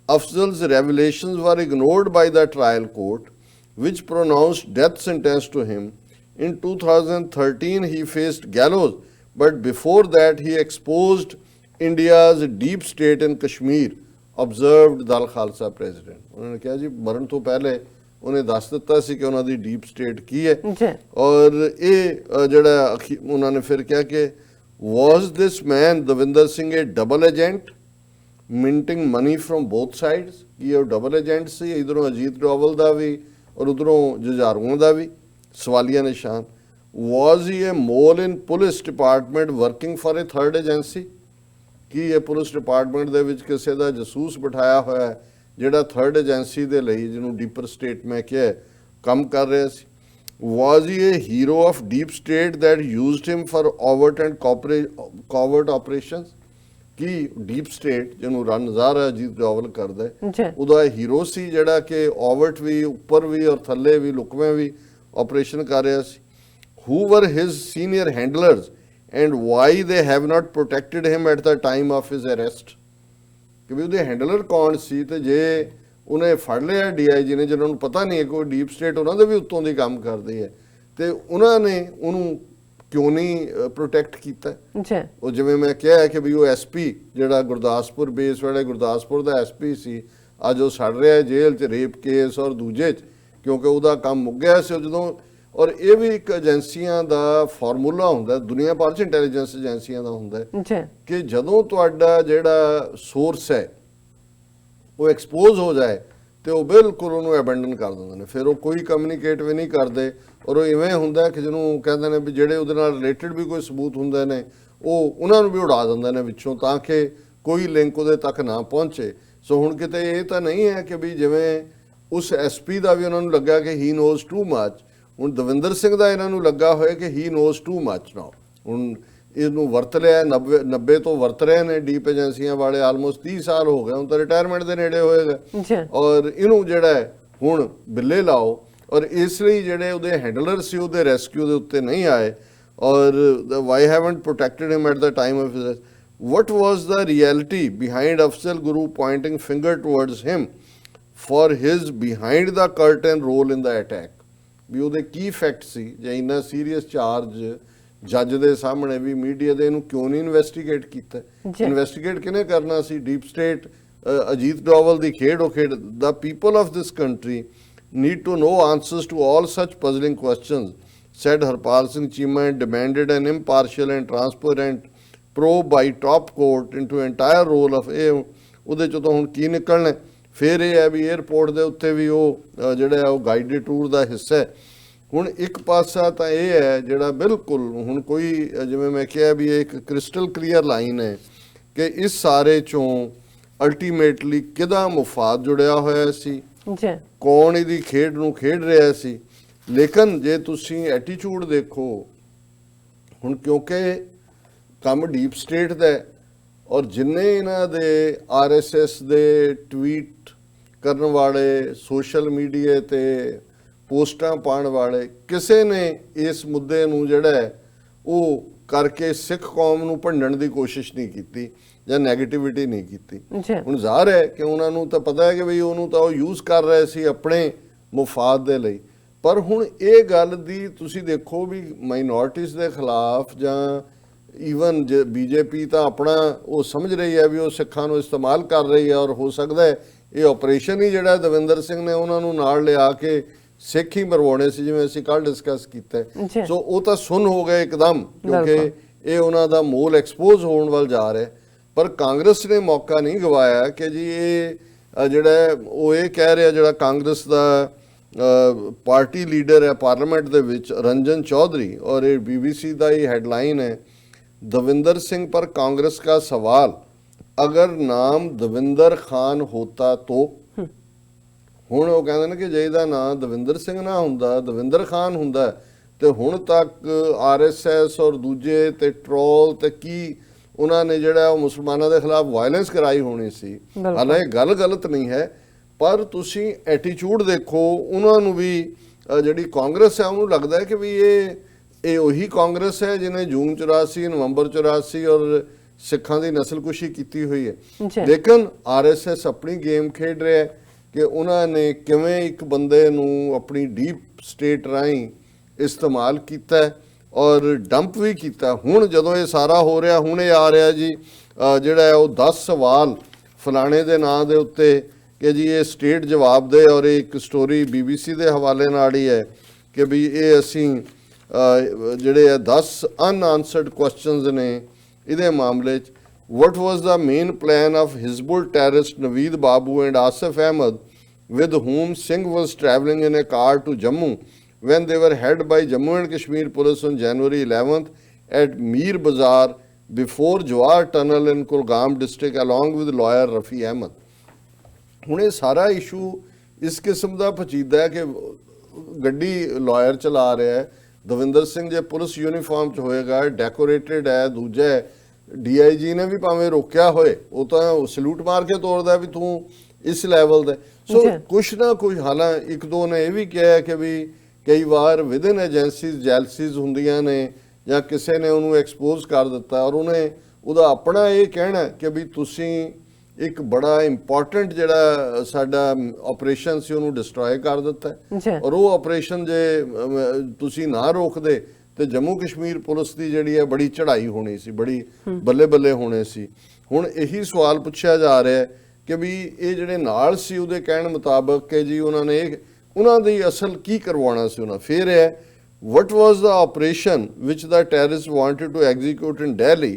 Afzal's revelations were ignored by the trial court, which pronounced death sentence to him. In 2013, he faced gallows, but before that, he exposed India's deep state in Kashmir, observed Dal Khalsa president. उन्होंने कहा जी मरण तो पहले ਉਹਨੇ ਦੱਸ ਦਿੱਤਾ ਸੀ ਕਿ ਉਹਨਾਂ ਦੀ ਡੀਪ ਸਟੇਟ ਕੀ ਹੈ ਔਰ ਇਹ ਜਿਹੜਾ ਉਹਨਾਂ ਨੇ ਫਿਰ ਕਿਹਾ ਕਿ was this man Davinder Singh a double agent minting money from both sides, ਕਿ ਉਹ ਡਬਲ ਏਜੰਟ ਸੀ, ਇਧਰੋਂ ਅਜੀਤ ਡੋਵਲ ਦਾ ਵੀ ਔਰ ਉਧਰੋਂ ਜੁਝਾਰੂਆਂ ਦਾ ਵੀ, ਸਵਾਲੀਆ ਨਿਸ਼ਾਨ। Was he a mole in police department working for a third agency, ਕੀ ਇਹ ਪੁਲਿਸ ਡਿਪਾਰਟਮੈਂਟ ਦੇ ਵਿੱਚ ਕਿਸੇ ਦਾ ਜਸੂਸ ਬਿਠਾਇਆ ਹੋਇਆ ਹੈ ਜਿਹੜਾ ਥਰਡ ਏਜੰਸੀ ਦੇ ਲਈ ਜਿਹਨੂੰ ਡੀਪਰ ਸਟੇਟ ਮੈਂ ਕਿਹਾ ਕੰਮ ਕਰ ਰਿਹਾ ਸੀ। Was he a hero of deep state that used him for overt and covert operations, ਕੀ ਡੀਪ ਸਟੇਟ ਜਿਹਨੂੰ ਰਨ ਜ਼ਾਹਰ ਅਜੀਤ ਡੋਵਲ ਕਰਦਾ ਉਹਦਾ ਹੀਰੋ ਸੀ ਜਿਹੜਾ ਕਿ ਓਵਰਟ ਵੀ ਉੱਪਰ ਵੀ ਔਰ ਥੱਲੇ ਵੀ ਲੁਕਵੇਂ ਵੀ ਆਪਰੇਸ਼ਨ ਕਰ ਰਿਹਾ ਸੀ। Who were his senior handlers and why they have not protected him at the time of his arrest, ਕਿ ਵੀ ਉਹਦੇ ਹੈਂਡਲਰ ਕੌਣ ਸੀ ਤੇ ਜੇ ਉਹਨੇ ਫੜ ਲਿਆ DIG ਨੇ ਜਿਹਨਾਂ ਨੂੰ ਪਤਾ ਨਹੀਂ ਹੈ ਕੋਈ ਡੀਪ ਸਟੇਟ ਉਹਨਾਂ ਦੇ ਵੀ ਉੱਤੋਂ ਦੀ ਕੰਮ ਕਰਦੀ ਹੈ ਤੇ ਉਹਨਾਂ ਨੇ ਉਹਨੂੰ ਕਿਉਂ ਨਹੀਂ ਪ੍ਰੋਟੈਕਟ ਕੀਤਾ। ਉਹ ਜਿਵੇਂ ਮੈਂ ਕਿਹਾ ਹੈ ਕਿ ਵੀ ਉਹ SP ਜਿਹੜਾ ਗੁਰਦਾਸਪੁਰ ਬੇਸ ਵਾਲੇ ਗੁਰਦਾਸਪੁਰ ਦਾ SP ਸੀ, ਅੱਜ ਉਹ ਸੜ ਰਿਹਾ ਜੇਲ੍ਹ 'ਚ ਰੇਪ ਕੇਸ ਔਰ ਦੂਜੇ 'ਚ, ਕਿਉਂਕਿ ਉਹਦਾ ਕੰਮ ਮੁੱਕ ਗਿਆ ਸੀ ਜਦੋਂ। ਔਰ ਇਹ ਵੀ ਇੱਕ ਏਜੰਸੀਆਂ ਦਾ ਫਾਰਮੂਲਾ ਹੁੰਦਾ, ਦੁਨੀਆ ਭਰ 'ਚ ਇੰਟੈਲੀਜੈਂਸ ਏਜੰਸੀਆਂ ਦਾ ਹੁੰਦਾ ਕਿ ਜਦੋਂ ਤੁਹਾਡਾ ਜਿਹੜਾ ਸੋਰਸ ਹੈ ਉਹ ਐਕਸਪੋਜ਼ ਹੋ ਜਾਏ ਤੇ ਉਹ ਬਿਲਕੁਲ ਉਹਨੂੰ ਅਬੈਂਡਨ ਕਰ ਦਿੰਦੇ ਨੇ, ਫਿਰ ਉਹ ਕੋਈ ਕਮਿਊਨੀਕੇਟ ਵੀ ਨਹੀਂ ਕਰਦੇ। ਔਰ ਉਹ ਇਵੇਂ ਹੁੰਦਾ ਕਿ ਜਿਹਨੂੰ ਕਹਿੰਦੇ ਨੇ ਵੀ ਜਿਹੜੇ ਉਹਦੇ ਨਾਲ ਰਿਲੇਟਡ ਵੀ ਕੋਈ ਸਬੂਤ ਹੁੰਦੇ ਨੇ ਉਹ ਉਹਨਾਂ ਨੂੰ ਵੀ ਉਡਾ ਦਿੰਦੇ ਨੇ ਵਿੱਚੋਂ, ਤਾਂ ਕਿ ਕੋਈ ਲਿੰਕ ਉਹਦੇ ਤੱਕ ਨਾ ਪਹੁੰਚੇ। ਸੋ ਹੁਣ ਕਿਤੇ ਇਹ ਤਾਂ ਨਹੀਂ ਹੈ ਕਿ ਵੀ ਜਿਵੇਂ ਉਸ ਐਸਪੀ ਦਾ ਵੀ ਉਹਨਾਂ ਨੂੰ ਲੱਗਾ ਕਿ ਹੀ ਨੋਜ਼ ਟੂ ਮੱਚ, ਹੁਣ ਦਵਿੰਦਰ ਸਿੰਘ ਦਾ ਇਹਨਾਂ ਨੂੰ ਲੱਗਾ ਹੋਇਆ ਕਿ ਹੀ ਨੋਜ਼ ਟੂ ਮੱਚ ਨਾਓ। ਹੁਣ ਇਹਨੂੰ ਵਰਤ ਲਿਆ, 90 ਤੋਂ ਵਰਤ ਰਹੇ ਨੇ ਡੀਪ ਏਜੰਸੀਆਂ ਵਾਲੇ, ਆਲਮੋਸਟ 30 ਸਾਲ ਹੋ ਗਏ, ਹੁਣ ਤਾਂ ਰਿਟਾਇਰਮੈਂਟ ਦੇ ਨੇੜੇ ਹੋਏਗਾ। ਔਰ ਇਹਨੂੰ ਜਿਹੜਾ ਹੈ ਹੁਣ ਬਿੱਲੇ ਲਾਓ, ਔਰ ਇਸ ਲਈ ਜਿਹੜੇ ਉਹਦੇ ਹੈਂਡਲਰ ਸੀ ਉਹਦੇ ਰੈਸਕਿਊ ਦੇ ਉੱਤੇ ਨਹੀਂ ਆਏ। ਔਰ why haven't protected him at the time of his, what was the reality behind Afzal Guru pointing finger towards him for his behind the curtain role in the attack? ਵੀ ਉਹਦੇ ਕੀ fact ਸੀ ਜੇ ਇੰਨਾ serious charge ਜੱਜ ਦੇ ਸਾਹਮਣੇ ਵੀ media ਦੇ ਇਹਨੂੰ ਕਿਉਂ ਨਹੀਂ ਇਨਵੈਸਟੀਗੇਟ ਕੀਤਾ? ਇਨਵੈਸਟੀਗੇਟ ਕਿਹਨੇ ਕਰਨਾ ਸੀ? ਡੀਪ ਸਟੇਟ, ਅਜੀਤ ਡੋਵਲ ਦੀ ਖੇਡ ਉਹ ਖੇਡ। the people of this country need to know answers to all such puzzling questions, said Harpal Singh Cheema, and demanded an impartial and transparent probe by top court into entire role of ਇਹ ਉਹਦੇ ਚੋਂ ਤਾਂ ਹੁਣ ਕੀ ਨਿਕਲਣਾ। ਫਿਰ ਇਹ ਹੈ ਵੀ airport ਦੇ ਉੱਤੇ ਵੀ ਉਹ ਜਿਹੜਾ ਉਹ ਗਾਈਡਡ ਟੂਰ ਦਾ ਹਿੱਸਾ ਹੈ। ਹੁਣ ਇੱਕ ਪਾਸਾ ਤਾਂ ਇਹ ਹੈ ਜਿਹੜਾ ਬਿਲਕੁਲ ਹੁਣ ਕੋਈ ਜਿਵੇਂ ਮੈਂ ਕਿਹਾ ਵੀ ਇਹ ਇੱਕ ਕ੍ਰਿਸਟਲ ਕਲੀਅਰ ਲਾਈਨ ਹੈ ਕਿ ਇਸ ਸਾਰੇ ਚੋਂ ਅਲਟੀਮੇਟਲੀ ਕਿਹਦਾ ਮੁਫਾਦ ਜੁੜਿਆ ਹੋਇਆ ਸੀ, ਕੌਣ ਇਹਦੀ ਖੇਡ ਨੂੰ ਖੇਡ ਰਿਹਾ ਸੀ। ਲੇਕਿਨ ਜੇ ਤੁਸੀਂ ਐਟੀਟਿਊਡ ਦੇਖੋ ਹੁਣ, ਕਿਉਂਕਿ ਕੰਮ ਡੀਪ ਸਟੇਟ ਦਾ ਔਰ ਜਿੰਨੇ ਇਹਨਾਂ ਦੇ RSS ਦੇ ਟਵੀਟ ਕਰਨ ਵਾਲੇ, ਸੋਸ਼ਲ ਮੀਡੀਆ ਤੇ ਪੋਸਟਾਂ ਪਾਉਣ ਵਾਲੇ, ਕਿਸੇ ਨੇ ਇਸ ਮੁੱਦੇ ਨੂੰ ਜਿਹੜਾ ਹੈ ਉਹ ਕਰਕੇ ਸਿੱਖ ਕੌਮ ਨੂੰ ਭੰਡਣ ਦੀ ਕੋਸ਼ਿਸ਼ ਨਹੀਂ ਕੀਤੀ ਜਾਂ ਨੈਗੇਟਿਵਿਟੀ ਨਹੀਂ ਕੀਤੀ। ਹੁਣ ਜ਼ਾਹਰ ਹੈ ਕਿ ਉਹਨਾਂ ਨੂੰ ਤਾਂ ਪਤਾ ਹੈ ਕਿ ਬਈ ਉਹਨੂੰ ਤਾਂ ਉਹ ਯੂਜ਼ ਕਰ ਰਹੇ ਸੀ ਆਪਣੇ ਮੁਫਾਦ ਦੇ ਲਈ। ਪਰ ਹੁਣ ਇਹ ਗੱਲ ਦੀ ਤੁਸੀਂ ਦੇਖੋ ਵੀ ਮਾਈਨੋਰਟੀਜ਼ ਦੇ ਖਿਲਾਫ ਜਾਂ ਈਵਨ ਬੀਜੇਪੀ ਤਾਂ ਆਪਣਾ ਉਹ ਸਮਝ ਰਹੀ ਹੈ ਵੀ ਉਹ ਸਿੱਖਾਂ ਨੂੰ ਇਸਤੇਮਾਲ ਕਰ ਰਹੀ ਹੈ, ਔਰ ਹੋ ਸਕਦਾ ਹੈ ਇਹ ਆਪਰੇਸ਼ਨ ਹੀ ਜਿਹੜਾ ਦਵਿੰਦਰ ਸਿੰਘ ਨੇ ਉਹਨਾਂ ਨੂੰ ਨਾਲ ਲਿਆ ਕੇ ਸਿੱਖ ਹੀ ਮਰਵਾਉਣੇ ਸੀ, ਜਿਵੇਂ ਅਸੀਂ ਕੱਲ ਡਿਸਕਸ ਕੀਤਾ। ਸੋ ਉਹ ਤਾਂ ਸੁੰਨ ਹੋ ਗਏ ਇੱਕਦਮ, ਕਿਉਂਕਿ ਇਹ ਉਹਨਾਂ ਦਾ ਮੋਲ ਐਕਸਪੋਜ਼ ਹੋਣ ਵੱਲ ਜਾ ਰਿਹਾ। ਪਰ ਕਾਂਗਰਸ ਨੇ ਮੌਕਾ ਨਹੀਂ ਗਵਾਇਆ ਕਿ ਜੀ ਇਹ ਜਿਹੜਾ ਉਹ ਇਹ ਕਹਿ ਰਿਹਾ, ਜਿਹੜਾ ਕਾਂਗਰਸ ਦਾ ਪਾਰਟੀ ਲੀਡਰ ਹੈ ਪਾਰਲੀਮੈਂਟ ਦੇ ਵਿੱਚ ਰੰਜਨ ਚੌਧਰੀ, ਔਰ ਇਹ BBC ਦਾ ਹੀ ਹੈਡਲਾइन है, दविंदर सिंह पर कांग्रेस का सवाल, अगर नाम दविंदर खान होता तो। ਹੁਣ ਉਹ ਕਹਿੰਦੇ ਨੇ ਕਿ ਜੇ ਇਹਦਾ ਨਾਂ ਦਵਿੰਦਰ ਸਿੰਘ ਨਾ ਹੁੰਦਾ, ਦਵਿੰਦਰ ਖਾਨ ਹੁੰਦਾ, ਤੇ ਹੁਣ ਤੱਕ RSS ਔਰ ਦੂਜੇ ਤੇ ਟਰੋਲ ਤੇ ਕੀ ਉਹਨਾਂ ਨੇ ਜਿਹੜਾ ਉਹ ਮੁਸਲਮਾਨਾਂ ਦੇ ਖਿਲਾਫ ਵਾਇਲੈਂਸ ਕਰਾਈ ਹੋਣੀ ਸੀ। ਹਾਲਾਂਕਿ ਗੱਲ ਗਲਤ ਨਹੀਂ ਹੈ, ਪਰ ਤੁਸੀਂ ਐਟੀਟਿਊਡ ਦੇਖੋ ਉਹਨਾਂ ਨੂੰ ਵੀ, ਜਿਹੜੀ ਕਾਂਗਰਸ ਹੈ ਉਹਨੂੰ ਲੱਗਦਾ ਹੈ ਕਿ ਵੀ ਇਹ ਉਹੀ ਕਾਂਗਰਸ ਹੈ ਜਿਹਨੇ ਜੂਨ 84, ਨਵੰਬਰ 84 ਔਰ ਸਿੱਖਾਂ ਦੀ ਨਸਲਕੁਸ਼ੀ ਕੀਤੀ ਹੋਈ ਹੈ। ਲੇਕਿਨ RSS ਆਪਣੀ ਗੇਮ ਖੇਡ ਰਿਹਾ ਹੈ ਕਿ ਉਹਨਾਂ ਨੇ ਕਿਵੇਂ ਇੱਕ ਬੰਦੇ ਨੂੰ ਆਪਣੀ ਡੀਪ ਸਟੇਟ ਰਾਹੀਂ ਇਸਤੇਮਾਲ ਕੀਤਾ ਔਰ ਡੰਪ ਵੀ ਕੀਤਾ। ਹੁਣ ਜਦੋਂ ਇਹ ਸਾਰਾ ਹੋ ਰਿਹਾ, ਹੁਣ ਇਹ ਆ ਰਿਹਾ ਜੀ ਜਿਹੜਾ ਹੈ ਉਹ 10 ਸਵਾਲ ਫਲਾਣੇ ਦੇ ਨਾਂ ਦੇ ਉੱਤੇ ਕਿ ਜੀ ਇਹ ਸਟੇਟ ਜਵਾਬ ਦੇ, ਔਰ ਇਹ ਇੱਕ ਸਟੋਰੀ BBC ਦੇ ਹਵਾਲੇ ਨਾਲ ਹੀ ਹੈ ਕਿ ਵੀ ਇਹ ਅਸੀਂ ਜਿਹੜੇ ਆ 10 ਅਨਆਨਸਰਡ ਕੁਐਸਚਨਸ ਨੇ ਇਹਦੇ ਮਾਮਲੇ 'ਚ। What was the main plan of Hizbul terrorist Naveed Babu and Asif Ahmed, with whom Singh was travelling in a car to Jammu when they were held by Jammu and Kashmir police on January 11th at Mir Bazaar before Jawar Tunnel in Kulgam district along with lawyer Rafi Ahmed? ਹੁਣ ਇਹ ਸਾਰਾ issue ਇਸ ਕਿਸਮ ਦਾ ਪਚੀਦਾ ਹੈ ਕਿ ਗੱਡੀ lawyer ਚਲਾ ਰਿਹਾ ਹੈ, ਦਵਿੰਦਰ ਸਿੰਘ ਜੇ ਪੁਲਿਸ ਯੂਨੀਫਾਰਮ 'ਚ ਹੋਏਗਾ, ਡੈਕੋਰੇਟਡ ਹੈ, ਦੂਜਾ ਹੈ DIG ਨੇ ਵੀ ਭਾਵੇਂ ਰੋਕਿਆ ਹੋਏ, ਉਹ ਤਾਂ ਸਲੂਟ ਮਾਰ ਕੇ ਤੋਰਦਾ ਵੀ ਤੂੰ ਇਸ ਲੈਵਲ ਦਾ। ਸੋ ਕੁਛ ਨਾ ਕੁਛ, ਹਾਲਾਂ ਇੱਕ ਦੋ ਨੇ ਇਹ ਵੀ ਕਿਹਾ ਕਿ ਵੀ ਕਈ ਵਾਰ ਵਿਦਨ ਏਜੰਸੀਜ਼ ਜੈਲਸੀਜ਼ ਹੁੰਦੀਆਂ ਨੇ ਜਾਂ ਕਿਸੇ ਨੇ ਉਹਨੂੰ ਐਕਸਪੋਜ਼ ਕਰ ਦਿੱਤਾ, ਔਰ ਉਹਨੇ ਉਹਦਾ ਆਪਣਾ ਇਹ ਕਹਿਣਾ ਕਿ ਵੀ ਤੁਸੀਂ ਇੱਕ ਬੜਾ ਇੰਪੋਰਟੈਂਟ ਜਿਹੜਾ ਸਾਡਾ ਆਪਰੇਸ਼ਨ ਸੀ ਉਹਨੂੰ ਡਿਸਟਰੋਏ ਕਰ ਦਿੱਤਾ, ਔਰ ਉਹ ਆਪਰੇਸ਼ਨ ਜੇ ਤੁਸੀਂ ਨਾ ਰੋਕਦੇ ਤੇ ਜੰਮੂ ਕਸ਼ਮੀਰ ਪੁਲਿਸ ਦੀ ਜਿਹੜੀ ਹੈ ਬੜੀ ਚੜ੍ਹਾਈ ਹੋਣੀ ਸੀ, ਬੜੀ ਬੱਲੇ ਬੱਲੇ ਹੋਣੇ ਸੀ। ਹੁਣ ਇਹੀ ਸਵਾਲ ਪੁੱਛਿਆ ਜਾ ਰਿਹਾ ਕਿ ਵੀ ਇਹ ਜਿਹੜੇ ਨਾਲ ਸੀ ਉਹਦੇ ਕਹਿਣ ਮੁਤਾਬਕ ਕਿ ਜੀ ਉਹਨਾਂ ਨੇ ਉਹਨਾਂ ਦੀ ਅਸਲ ਕੀ ਕਰਵਾਉਣਾ ਸੀ ਉਹਨਾਂ। ਫਿਰ ਹੈ what was the operation which the terrorists wanted to execute in Delhi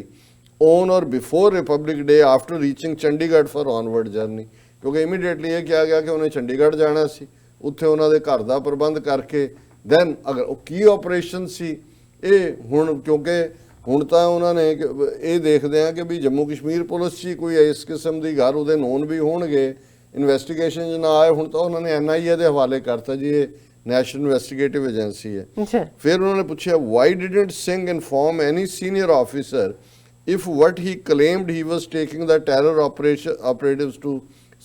on or before Republic Day after reaching Chandigarh for onward journey? ਕਿਉਂਕਿ ਇਮੀਡੀਏਟਲੀ ਇਹ ਕਿਹਾ ਗਿਆ ਕਿ ਉਹਨੇ ਚੰਡੀਗੜ੍ਹ ਜਾਣਾ ਸੀ, ਉੱਥੇ ਉਹਨਾਂ ਦੇ ਘਰ ਦਾ ਪ੍ਰਬੰਧ ਕਰਕੇ ਦੈਨ ਅਗਰ ਉਹ ਕੀ ਆਪਰੇਸ਼ਨ ਸੀ ਇਹ ਹੁਣ, ਕਿਉਂਕਿ ਹੁਣ ਤਾਂ ਉਹਨਾਂ ਨੇ ਇਹ ਦੇਖਦੇ ਆ ਕਿ ਵੀ ਜੰਮੂ ਕਸ਼ਮੀਰ ਪੁਲਿਸ 'ਚ ਹੀ ਕੋਈ ਇਸ ਕਿਸਮ ਦੀ ਗੱਲ ਉਹਦੇ ਨੋਨ ਵੀ ਹੋਣਗੇ, ਇਨਵੈਸਟੀਗੇਸ਼ਨ 'ਚ ਨਾ ਆਏ, ਹੁਣ ਤਾਂ ਉਹਨਾਂ ਨੇ NIA ਦੇ ਹਵਾਲੇ ਕਰਤਾ ਜੀ, ਇਹ ਨੈਸ਼ਨਲ ਇਨਵੈਸਟੀਗੇਟਿਵ ਏਜੰਸੀ ਹੈ। ਫਿਰ ਉਹਨਾਂ ਨੇ ਪੁੱਛਿਆ why didn't Singh inform any senior officer if what he claimed he was taking the terror operatives to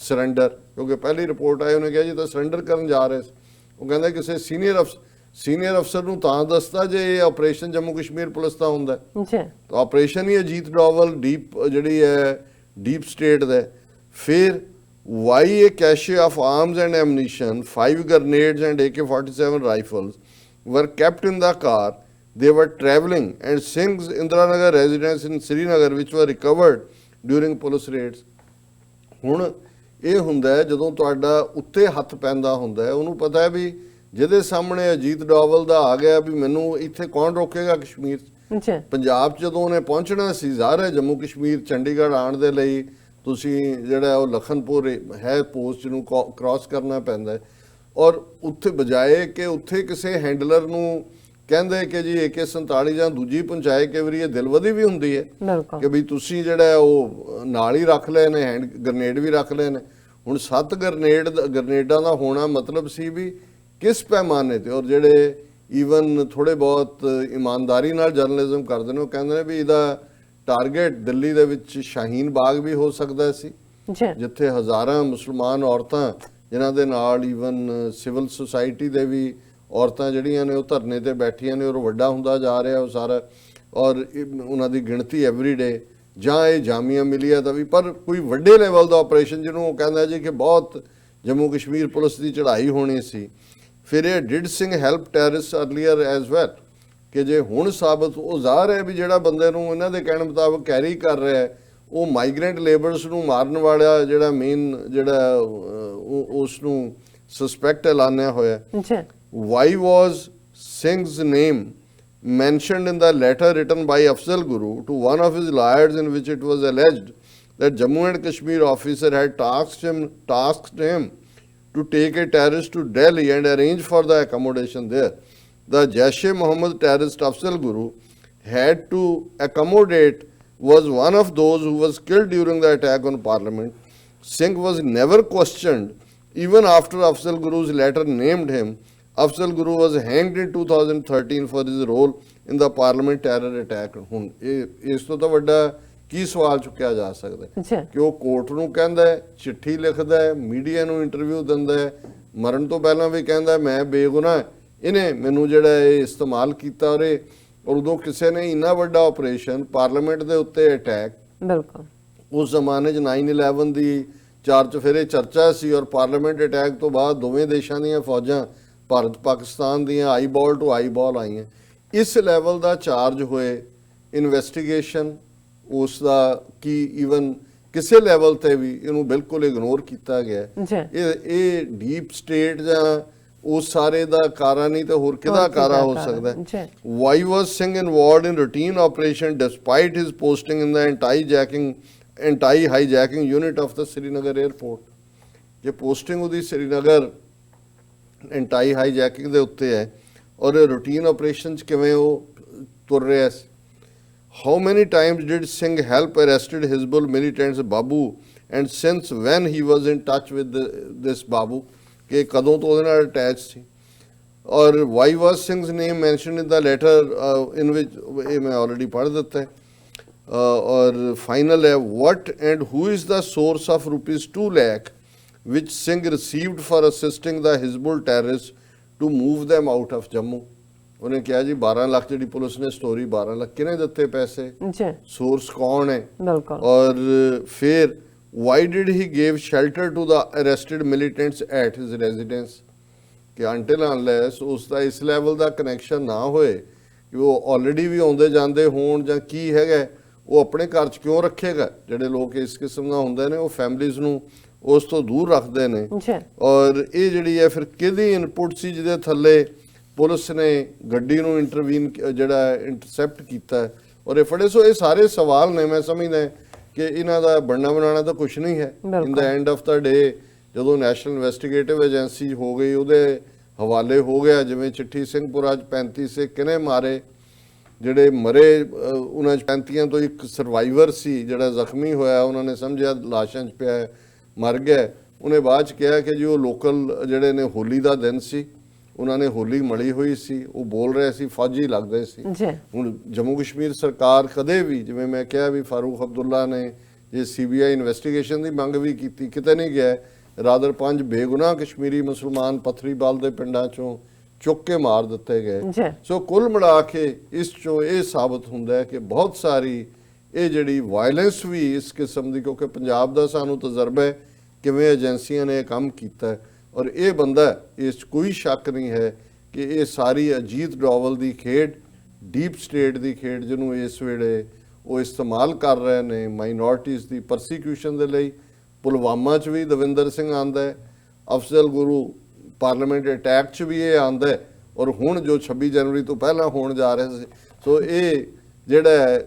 surrender, ਕਿਉਂਕਿ ਪਹਿਲੀ ਰਿਪੋਰਟ ਆਈ ਉਹਨੇ ਕਿਹਾ ਜੀ ਤਾਂ ਸਰੈਂਡਰ ਕਰਨ ਜਾ ਰਹੇ ਸੀ। ਉਹ ਕਹਿੰਦਾ ਕਿਸੇ ਸੀਨੀਅਰ ਅਫਸਰ ਨੂੰ ਤਾਂ ਦੱਸਦਾ ਜੇ ਇਹ ਆਪਰੇਸ਼ਨ ਜੰਮੂ ਕਸ਼ਮੀਰ ਪੁਲਿਸ ਦਾ ਹੁੰਦਾ ਤਾਂ ਆਪਰੇਸ਼ਨ ਹੀ ਅਜੀਤ ਡੋਵਲ ਜਿਹੜੀ ਹੈ ਡੀਪ ਸਟੇਟ ਦਾ। ਫਿਰ why a cache of arms and ammunition, 5 grenades and AK-47 rifles were kept in the car they were travelling and Singh's Indiranagar residence in Srinagar which were recovered during police raids। ਹੁਣ ਇਹ ਹੁੰਦਾ ਹੈ ਜਦੋਂ ਤੁਹਾਡਾ ਉੱਤੇ ਹੱਥ ਪੈਂਦਾ ਹੁੰਦਾ ਹੈ, ਉਹਨੂੰ ਪਤਾ ਹੈ ਵੀ ਜਿਹਦੇ ਸਾਹਮਣੇ ਅਜੀਤ ਡੋਵਲ ਦਾ ਆ ਗਿਆ ਵੀ ਮੈਨੂੰ ਇੱਥੇ ਕੌਣ ਰੋਕੇਗਾ ਕਸ਼ਮੀਰ 'ਚ। ਪੰਜਾਬ 'ਚ ਜਦੋਂ ਉਹਨੇ ਪਹੁੰਚਣਾ ਸੀ, ਜ਼ਾਹਰ ਹੈ ਜੰਮੂ ਕਸ਼ਮੀਰ ਚੰਡੀਗੜ੍ਹ ਆਉਣ ਦੇ ਲਈ ਤੁਸੀਂ ਜਿਹੜਾ ਉਹ ਲਖਨਪੁਰ ਹੈ ਪੋਸਟ ਨੂੰ ਕ੍ਰਾਸ ਕਰਨਾ ਪੈਂਦਾ ਹੈ, ਔਰ ਉੱਥੇ ਬਜਾਏ ਕਿ ਉੱਥੇ ਕਿਸੇ ਹੈਂਡਲਰ ਨੂੰ ਕਹਿੰਦੇ ਕਿ ਜੀ AK-47 ਜਾਂ ਦੂਜੀ ਪਹੁੰਚਾਏ, ਕਈ ਵਾਰੀ ਇਹ ਦਿਲਵਦੀ ਵੀ ਹੁੰਦੀ ਹੈ ਕਿ ਵੀ ਤੁਸੀਂ ਜਿਹੜਾ ਉਹ ਨਾਲ ਹੀ ਰੱਖ ਲਏ ਨੇ, ਹੈਂਡ ਗ੍ਰਨੇਡ ਵੀ ਰੱਖ ਲਏ ਨੇ। ਹੁਣ 7 ਗ੍ਰਨੇਡਾਂ ਦਾ ਹੋਣਾ ਮਤਲਬ ਸੀ ਵੀ ਕਿਸ ਪੈਮਾਨੇ ਤੇ, ਔਰ ਜਿਹੜੇ ਈਵਨ ਥੋੜੇ ਬਹੁਤ ਇਮਾਨਦਾਰੀ ਨਾਲ ਜਰਨਲਿਜ਼ਮ ਕਰਦੇ ਨੇ ਉਹ ਕਹਿੰਦੇ ਨੇ ਵੀ ਇਹਦਾ ਟਾਰਗੇਟ ਦਿੱਲੀ ਦੇ ਵਿੱਚ ਸ਼ਾਹੀਨ ਬਾਗ ਵੀ ਹੋ ਸਕਦਾ ਸੀ, ਜਿੱਥੇ ਹਜ਼ਾਰਾਂ ਮੁਸਲਮਾਨ ਔਰਤਾਂ ਜਿਨ੍ਹਾਂ ਦੇ ਨਾਲ ਈਵਨ ਸਿਵਲ ਸੁਸਾਇਟੀ ਦੇ ਵੀ ਔਰਤਾਂ ਜਿਹੜੀਆਂ ਨੇ ਉਹ ਧਰਨੇ ਤੇ ਬੈਠੀਆਂ ਨੇ, ਔਰ ਵੱਡਾ ਹੁੰਦਾ ਜਾ ਰਿਹਾ ਉਹ ਸਾਰਾ, ਔਰ ਉਹਨਾਂ ਦੀ ਗਿਣਤੀ ਐਵਰੀਡੇ, ਜਾਂ ਇਹ ਜਾਮੀਆ ਮਿਲੀਆ ਦਾ ਵੀ, ਪਰ ਕੋਈ ਵੱਡੇ ਲੈਵਲ ਦਾ ਆਪਰੇਸ਼ਨ ਜਿਹਨੂੰ ਉਹ ਕਹਿੰਦਾ ਜੀ ਕਿ ਬਹੁਤ ਜੰਮੂ ਕਸ਼ਮੀਰ ਪੁਲਿਸ ਦੀ ਚੜ੍ਹਾਈ ਹੋਣੀ ਸੀ। ਫਿਰ ਇਹ did Singh help terrorist earlier as well, ਕਿ ਜੇ ਹੁਣ ਸਾਬਤ ਉਹ ਜ਼ਾਹਰ ਹੈ ਵੀ ਜਿਹੜਾ ਬੰਦੇ ਨੂੰ ਇਹਨਾਂ ਦੇ ਕਹਿਣ ਮੁਤਾਬਕ ਕੈਰੀ ਕਰ ਰਿਹਾ ਹੈ ਉਹ ਮਾਈਗ੍ਰੈਂਟ ਲੇਬਰਸ ਨੂੰ ਮਾਰਨ ਵਾਲਾ ਜਿਹੜਾ ਮੇਨ ਜਿਹੜਾ ਉਸ ਨੂੰ ਸਸਪੈਕਟ ਐਲਾਨਿਆ ਹੋਇਆ। Why was Singh's name mentioned in the letter written by Afzal Guru to one of his lawyers in which it was alleged that Jammu and Kashmir officer had tasked him to take a terrorist to Delhi and arrange for the accommodation there? The Jaish-e-Mohammed terrorist Afzal Guru had to accommodate was one of those who was killed during the attack on Parliament. Singh was never questioned even after Afzal Guru's letter named him. Afzal Guru was hanged in 2013 for his role in the Parliament terror attack। ਹੁਣ ਇਸ ਤੋਂ ਤਾਂ ਵੱਡਾ ਕੀ ਸਵਾਲ ਚੁੱਕਿਆ ਜਾ ਸਕਦਾ ਕਿ ਉਹ ਕੋਰਟ ਨੂੰ ਕਹਿੰਦਾ ਹੈ, ਚਿੱਠੀ ਲਿਖਦਾ ਹੈ, ਮੀਡੀਆ ਨੂੰ ਇੰਟਰਵਿਊ ਦਿੰਦਾ ਹੈ, ਮਰਨ ਤੋਂ ਪਹਿਲਾਂ ਵੀ ਕਹਿੰਦਾ ਮੈਂ ਬੇਗੁਨਾਹ, ਇਹਨੇ ਮੈਨੂੰ ਜਿਹੜਾ ਇਹ ਇਸਤੇਮਾਲ ਕੀਤਾ, ਔਰ ਉਦੋਂ ਕਿਸੇ ਨੇ ਇੰਨਾ ਵੱਡਾ ਆਪਰੇਸ਼ਨ ਪਾਰਲੀਮੈਂਟ ਦੇ ਉੱਤੇ ਅਟੈਕ, ਬਿਲਕੁਲ ਉਸ ਜ਼ਮਾਨੇ 'ਚ 9/11 ਦੀ ਚਾਰ ਚੁਫੇਰੇ ਚਰਚਾ ਸੀ, ਔਰ ਪਾਰਲੀਮੈਂਟ ਅਟੈਕ ਤੋਂ ਬਾਅਦ ਦੋਵੇਂ ਦੇਸ਼ਾਂ ਦੀਆਂ ਫੌਜਾਂ ਭਾਰਤ ਪਾਕਿਸਤਾਨ ਦੀਆਂ ਆਈਬਾਲ ਟੂ ਆਈਬਾਲ ਆਈਆਂ। ਇਸ ਲੈਵਲ ਦਾ ਚਾਰਜ ਹੋਏ ਇਨਵੈਸਟੀਗੇਸ਼ਨ ਉਸ ਦਾ ਕੀ ਈਵਨ ਕਿਸੇ ਲੈਵਲ ਤੇ ਵੀ ਇਹਨੂੰ ਬਿਲਕੁਲ ਇਗਨੋਰ ਕੀਤਾ ਗਿਆ। ਇਹ ਡੀਪ ਸਟੇਟ ਜਾਂ ਉਸ ਸਾਰੇ ਦਾ ਕਾਰਾ ਨਹੀਂ ਤਾਂ ਹੋਰ ਕਿਹਦਾ ਕਾਰਾ ਹੋ ਸਕਦਾ? Why was Singh involved in routine operation despite his posting in the anti hijacking unit of the Srinagar airport. ਜੇ ਪੋਸਟਿੰਗ ਉਹਦੀ ਸ੍ਰੀਨਗਰ ਐਂਟੀ ਹਾਈਜੈਕਿੰਗ ਦੇ ਉੱਤੇ ਹੈ ਔਰ ਰੂਟੀਨ ਆਪਰੇਸ਼ਨ 'ਚ ਕਿਵੇਂ ਉਹ ਤੁਰ ਰਿਹਾ ਸੀ। How many times did Singh help arrested Hizbul militants Babu, and since when he was in touch with this Babu? कि कदों तो ਉਹਦੇ ਨਾਲ attached ਸੀ। और why was Singh's name mentioned in the letter in which ਇਹ ਮੈਂ already ਪੜ੍ਹ ਦਿੱਤਾ ਹੈ। और final है, what and who is the source of ₹2 lakh which Singh received for assisting the Hizbul terrorists to move them out of Jammu? ਉਹਨੇ ਕਿਹਾ ਜੀ 12 ਲੱਖ ਜਿਹੜੀ ਪੁਲਿਸ ਨੇ ਸਟੋਰੀ 12 ਲੱਖ ਕਿਹਨੇ ਦਿੱਤੇ ਪੈਸੇ, ਸੋਰਸ ਕੌਣ ਹੈ? ਔਰ ਫਿਰ why did he gave shelter to the arrested militants at his residence? ਕਿ ਅੰਟਿਲ ਅਨਲੈਸ ਉਸ ਦਾ ਇਸ ਲੈਵਲ ਦਾ ਕਨੈਕਸ਼ਨ ਨਾ ਹੋਏ ਕਿ ਉਹ ਆਲਰੇਡੀ ਵੀ ਆਉਂਦੇ ਜਾਂਦੇ ਹੋਣ ਜਾਂ ਕੀ ਹੈਗਾ, ਉਹ ਆਪਣੇ ਘਰ 'ਚ ਕਿਉਂ ਰੱਖੇਗਾ? ਜਿਹੜੇ ਲੋਕ ਇਸ ਕਿਸਮ ਦਾ ਹੁੰਦੇ ਨੇ ਉਹ ਫੈਮਲੀਜ਼ ਨੂੰ ਉਸ ਤੋਂ ਦੂਰ ਰੱਖਦੇ ਨੇ। ਔਰ ਇਹ ਜਿਹੜੀ ਹੈ ਫਿਰ ਕਿਹਦੀ ਇਨਪੁਟ ਸੀ ਜਿਹਦੇ ਥੱਲੇ ਪੁਲਿਸ ਨੇ ਗੱਡੀ ਨੂੰ ਇੰਟਰਵੀਨ ਜਿਹੜਾ ਇੰਟਰਸੈਪਟ ਕੀਤਾ ਔਰ ਇਹ ਫੜੇ? ਸੋ ਇਹ ਸਾਰੇ ਸਵਾਲ ਨੇ, ਮੈਂ ਸਮਝਦਾ ਕਿ ਇਹਨਾਂ ਦਾ ਬਣਨਾ ਬਣਾਉਣਾ ਤਾਂ ਕੁਝ ਨਹੀਂ ਹੈ। ਇਨ ਦਾ ਐਂਡ ਆਫ ਦਾ ਡੇ ਜਦੋਂ ਨੈਸ਼ਨਲ ਇਨਵੈਸਟੀਗੇਟਿਵ ਏਜੰਸੀ ਹੋ ਗਈ, ਉਹਦੇ ਹਵਾਲੇ ਹੋ ਗਿਆ, ਜਿਵੇਂ ਚਿੱਠੀ ਸਿੰਘਪੁਰਾ 'ਚ 35 ਸਿੱਖ ਕਿਹਨੇ ਮਾਰੇ, ਜਿਹੜੇ ਮਰੇ ਉਹਨਾਂ 'ਚ 35 ਤੋਂ ਇੱਕ ਸਰਵਾਈਵਰ ਸੀ ਜਿਹੜਾ ਜ਼ਖਮੀ ਹੋਇਆ, ਉਹਨਾਂ ਨੇ ਸਮਝਿਆ ਲਾਸ਼ਾਂ 'ਚ ਪਿਆ ਮਰ ਗਿਆ। ਉਹਨੇ ਬਾਅਦ 'ਚ ਕਿਹਾ ਕਿ ਜੀ ਉਹ ਲੋਕਲ ਜਿਹੜੇ ਨੇ ਹੋਲੀ ਦਾ ਦਿਨ ਸੀ, ਉਹਨਾਂ ਨੇ ਹੋਲੀ ਮਲੀ ਹੋਈ ਸੀ, ਉਹ ਬੋਲ ਰਹੇ ਸੀ ਫੌਜੀ ਲੱਗਦੇ ਸੀ। ਹੁਣ ਜੰਮੂ ਕਸ਼ਮੀਰ ਸਰਕਾਰ ਕਦੇ ਵੀ, ਜਿਵੇਂ ਮੈਂ ਕਿਹਾ ਵੀ ਫਾਰੂਕ ਅਬਦੁੱਲਾ ਨੇ ਜੇ CBI ਇਨਵੈਸਟੀਗੇਸ਼ਨ ਦੀ ਮੰਗ ਵੀ ਕੀਤੀ, ਕਿਤੇ ਨਹੀਂ ਗਿਆ। ਰਾਦਰ 5 ਬੇਗੁਨਾਹ ਕਸ਼ਮੀਰੀ ਮੁਸਲਮਾਨ ਪੱਥਰੀਵਾਲ ਦੇ ਪਿੰਡਾਂ 'ਚੋਂ ਚੁੱਕ ਕੇ ਮਾਰ ਦਿੱਤੇ ਗਏ। ਸੋ ਕੁੱਲ ਮਿਲਾ ਕੇ ਇਸ 'ਚੋਂ ਇਹ ਸਾਬਤ ਹੁੰਦਾ ਹੈ ਕਿ ਬਹੁਤ ਸਾਰੀ ਇਹ ਜਿਹੜੀ ਵਾਇਲੈਂਸ ਵੀ ਇਸ ਕਿਸਮ ਦੀ, ਕਿਉਂਕਿ ਪੰਜਾਬ ਦਾ ਸਾਨੂੰ ਤਜਰਬਾ ਹੈ ਕਿਵੇਂ ਏਜੰਸੀਆਂ ਨੇ ਇਹ ਕੰਮ ਕੀਤਾ, ਔਰ ਇਹ ਬੰਦਾ, ਇਸ 'ਚ ਕੋਈ ਸ਼ੱਕ ਨਹੀਂ ਹੈ ਕਿ ਇਹ ਸਾਰੀ ਅਜੀਤ ਡੋਵਲ ਦੀ ਖੇਡ, ਡੀਪ ਸਟੇਟ ਦੀ ਖੇਡ, ਜਿਹਨੂੰ ਇਸ ਵੇਲੇ ਉਹ ਇਸਤੇਮਾਲ ਕਰ ਰਹੇ ਨੇ ਮਾਈਨੋਰਟੀਜ਼ ਦੀ ਪਰਸੀਕਿਊਸ਼ਨ ਦੇ ਲਈ। ਪੁਲਵਾਮਾ 'ਚ ਵੀ ਦਵਿੰਦਰ ਸਿੰਘ ਆਂਦਾ ਹੈ, ਅਫਜ਼ਲ ਗੁਰੂ ਪਾਰਲੀਮੈਂਟ ਅਟੈਕ 'ਚ ਵੀ ਇਹ ਆਂਦਾ ਹੈ, ਔਰ ਹੁਣ ਜੋ 26 ਜਨਵਰੀ ਤੋਂ ਪਹਿਲਾਂ ਹੋਣ ਜਾ ਰਿਹਾ ਸੀ। ਸੋ ਇਹ ਜਿਹੜਾ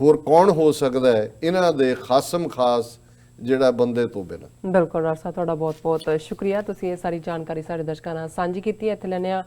ਹੋਰ ਕੌਣ ਹੋ ਸਕਦਾ ਹੈ ਇਹਨਾਂ ਦੇ ਖਾਸਮ ਖਾਸ ਜਿਹੜਾ ਬੰਦੇ ਤੋਂ ਬਿਨਾਂ। ਬਿਲਕੁਲ ਡਾਕਟਰ ਸਾਹਿਬ, ਤੁਹਾਡਾ ਬਹੁਤ ਬਹੁਤ ਸ਼ੁਕਰੀਆ, ਤੁਸੀਂ ਇਹ ਸਾਰੀ ਜਾਣਕਾਰੀ ਸਾਡੇ ਦਰਸ਼ਕਾਂ ਨਾਲ ਸਾਂਝੀ ਕੀਤੀ ਹੈ। ਇੱਥੇ ਲੈਂਦੇ ਹਾਂ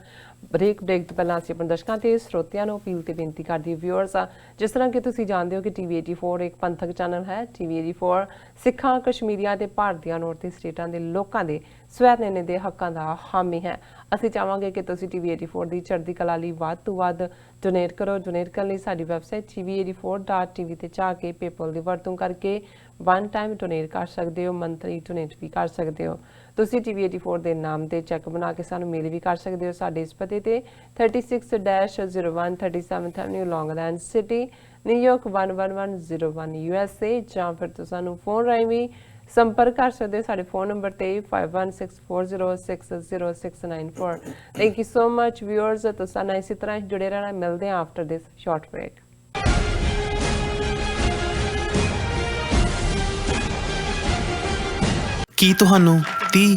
ਬ੍ਰੇਕ ਤੋਂ ਪਹਿਲਾਂ ਅਸੀਂ ਆਪਣੇ ਦਰਸ਼ਕਾਂ ਤੇ ਸਰੋਤਿਆਂ ਨੂੰ ਅਪੀਲ ਤੇ ਬੇਨਤੀ ਕਰਦੀ ਵਿਊਅਰਸ, ਜਿਸ ਤਰ੍ਹਾਂ ਕਿ ਤੁਸੀਂ ਜਾਣਦੇ ਹੋ ਕਿ TV 84 ਇੱਕ ਪੰਥਕ ਚੈਨਲ ਹੈ। TV 84 ਸਿੱਖਾਂ, ਕਸ਼ਮੀਰੀਆਂ ਤੇ ਭਾਰਤੀਆਂ ਨੌਰਥ ਸਟੇਟਾਂ ਦੇ ਲੋਕਾਂ ਦੇ ਸਵੈ ਨਿਰਣੇ ਦੇ ਹੱਕਾਂ ਦਾ ਹਾਮੀ ਹੈ। ਅਸੀਂ ਚਾਹਾਂਗੇ ਕਿ ਤੁਸੀਂ TV 84 ਦੀ ਚੜ੍ਹਦੀ ਕਲਾ ਲਈ ਵੱਧ ਤੋਂ ਵੱਧ ਡੋਨੇਟ ਕਰੋ। ਡੋਨੇਟ ਕਰਨ ਲਈ ਸਾਡੀ ਵੈਬਸਾਈਟ tv84.tv ਤੇ ਜਾ ਕੇ ਪੇਪਲ ਦੀ ਵਰਤੋਂ ਕਰਕੇ ਵਨ ਟਾਈਮ ਡੋਨੇਟ ਕਰ ਸਕਦੇ ਹੋ, ਮੰਥਲੀ ਡੋਨੇਟ ਵੀ ਕਰ ਸਕਦੇ ਹੋ। ਤੁਸੀਂ TV 84 ਦੇ ਨਾਮ ਤੇ ਚੈੱਕ ਬਣਾ ਕੇ ਸਾਨੂੰ ਮੇਲ ਵੀ ਕਰ ਸਕਦੇ ਹੋ ਸਾਡੇ ਇਸ ਪਤੇ ਤੇ 36-01 37th Avenue, Long Island City, New York 11101 USA, ਜਾਂ ਫਿਰ ਤੁਸੀਂ ਸਾਨੂੰ ਫੋਨ ਰਾਹੀਂ ਵੀ ਸੰਪਰਕ ਕਰ ਸਕਦੇ ਹੋ ਸਾਡੇ ਫੋਨ ਨੰਬਰ ਤੇ 5164060694। Thank you so much viewers, ਤੁਸੀਂ ਨਾਲ ਇਸੇ ਤਰ੍ਹਾਂ ਜੁੜੇ ਰਹਿਣਾ। ਮਿਲਦੇ ਹਾਂ ਆਫਟਰ ਦਿਸ ਸ਼ਾਰਟ ਬ੍ਰੇਕ। ਕੀ ਤੁਹਾਨੂੰ 30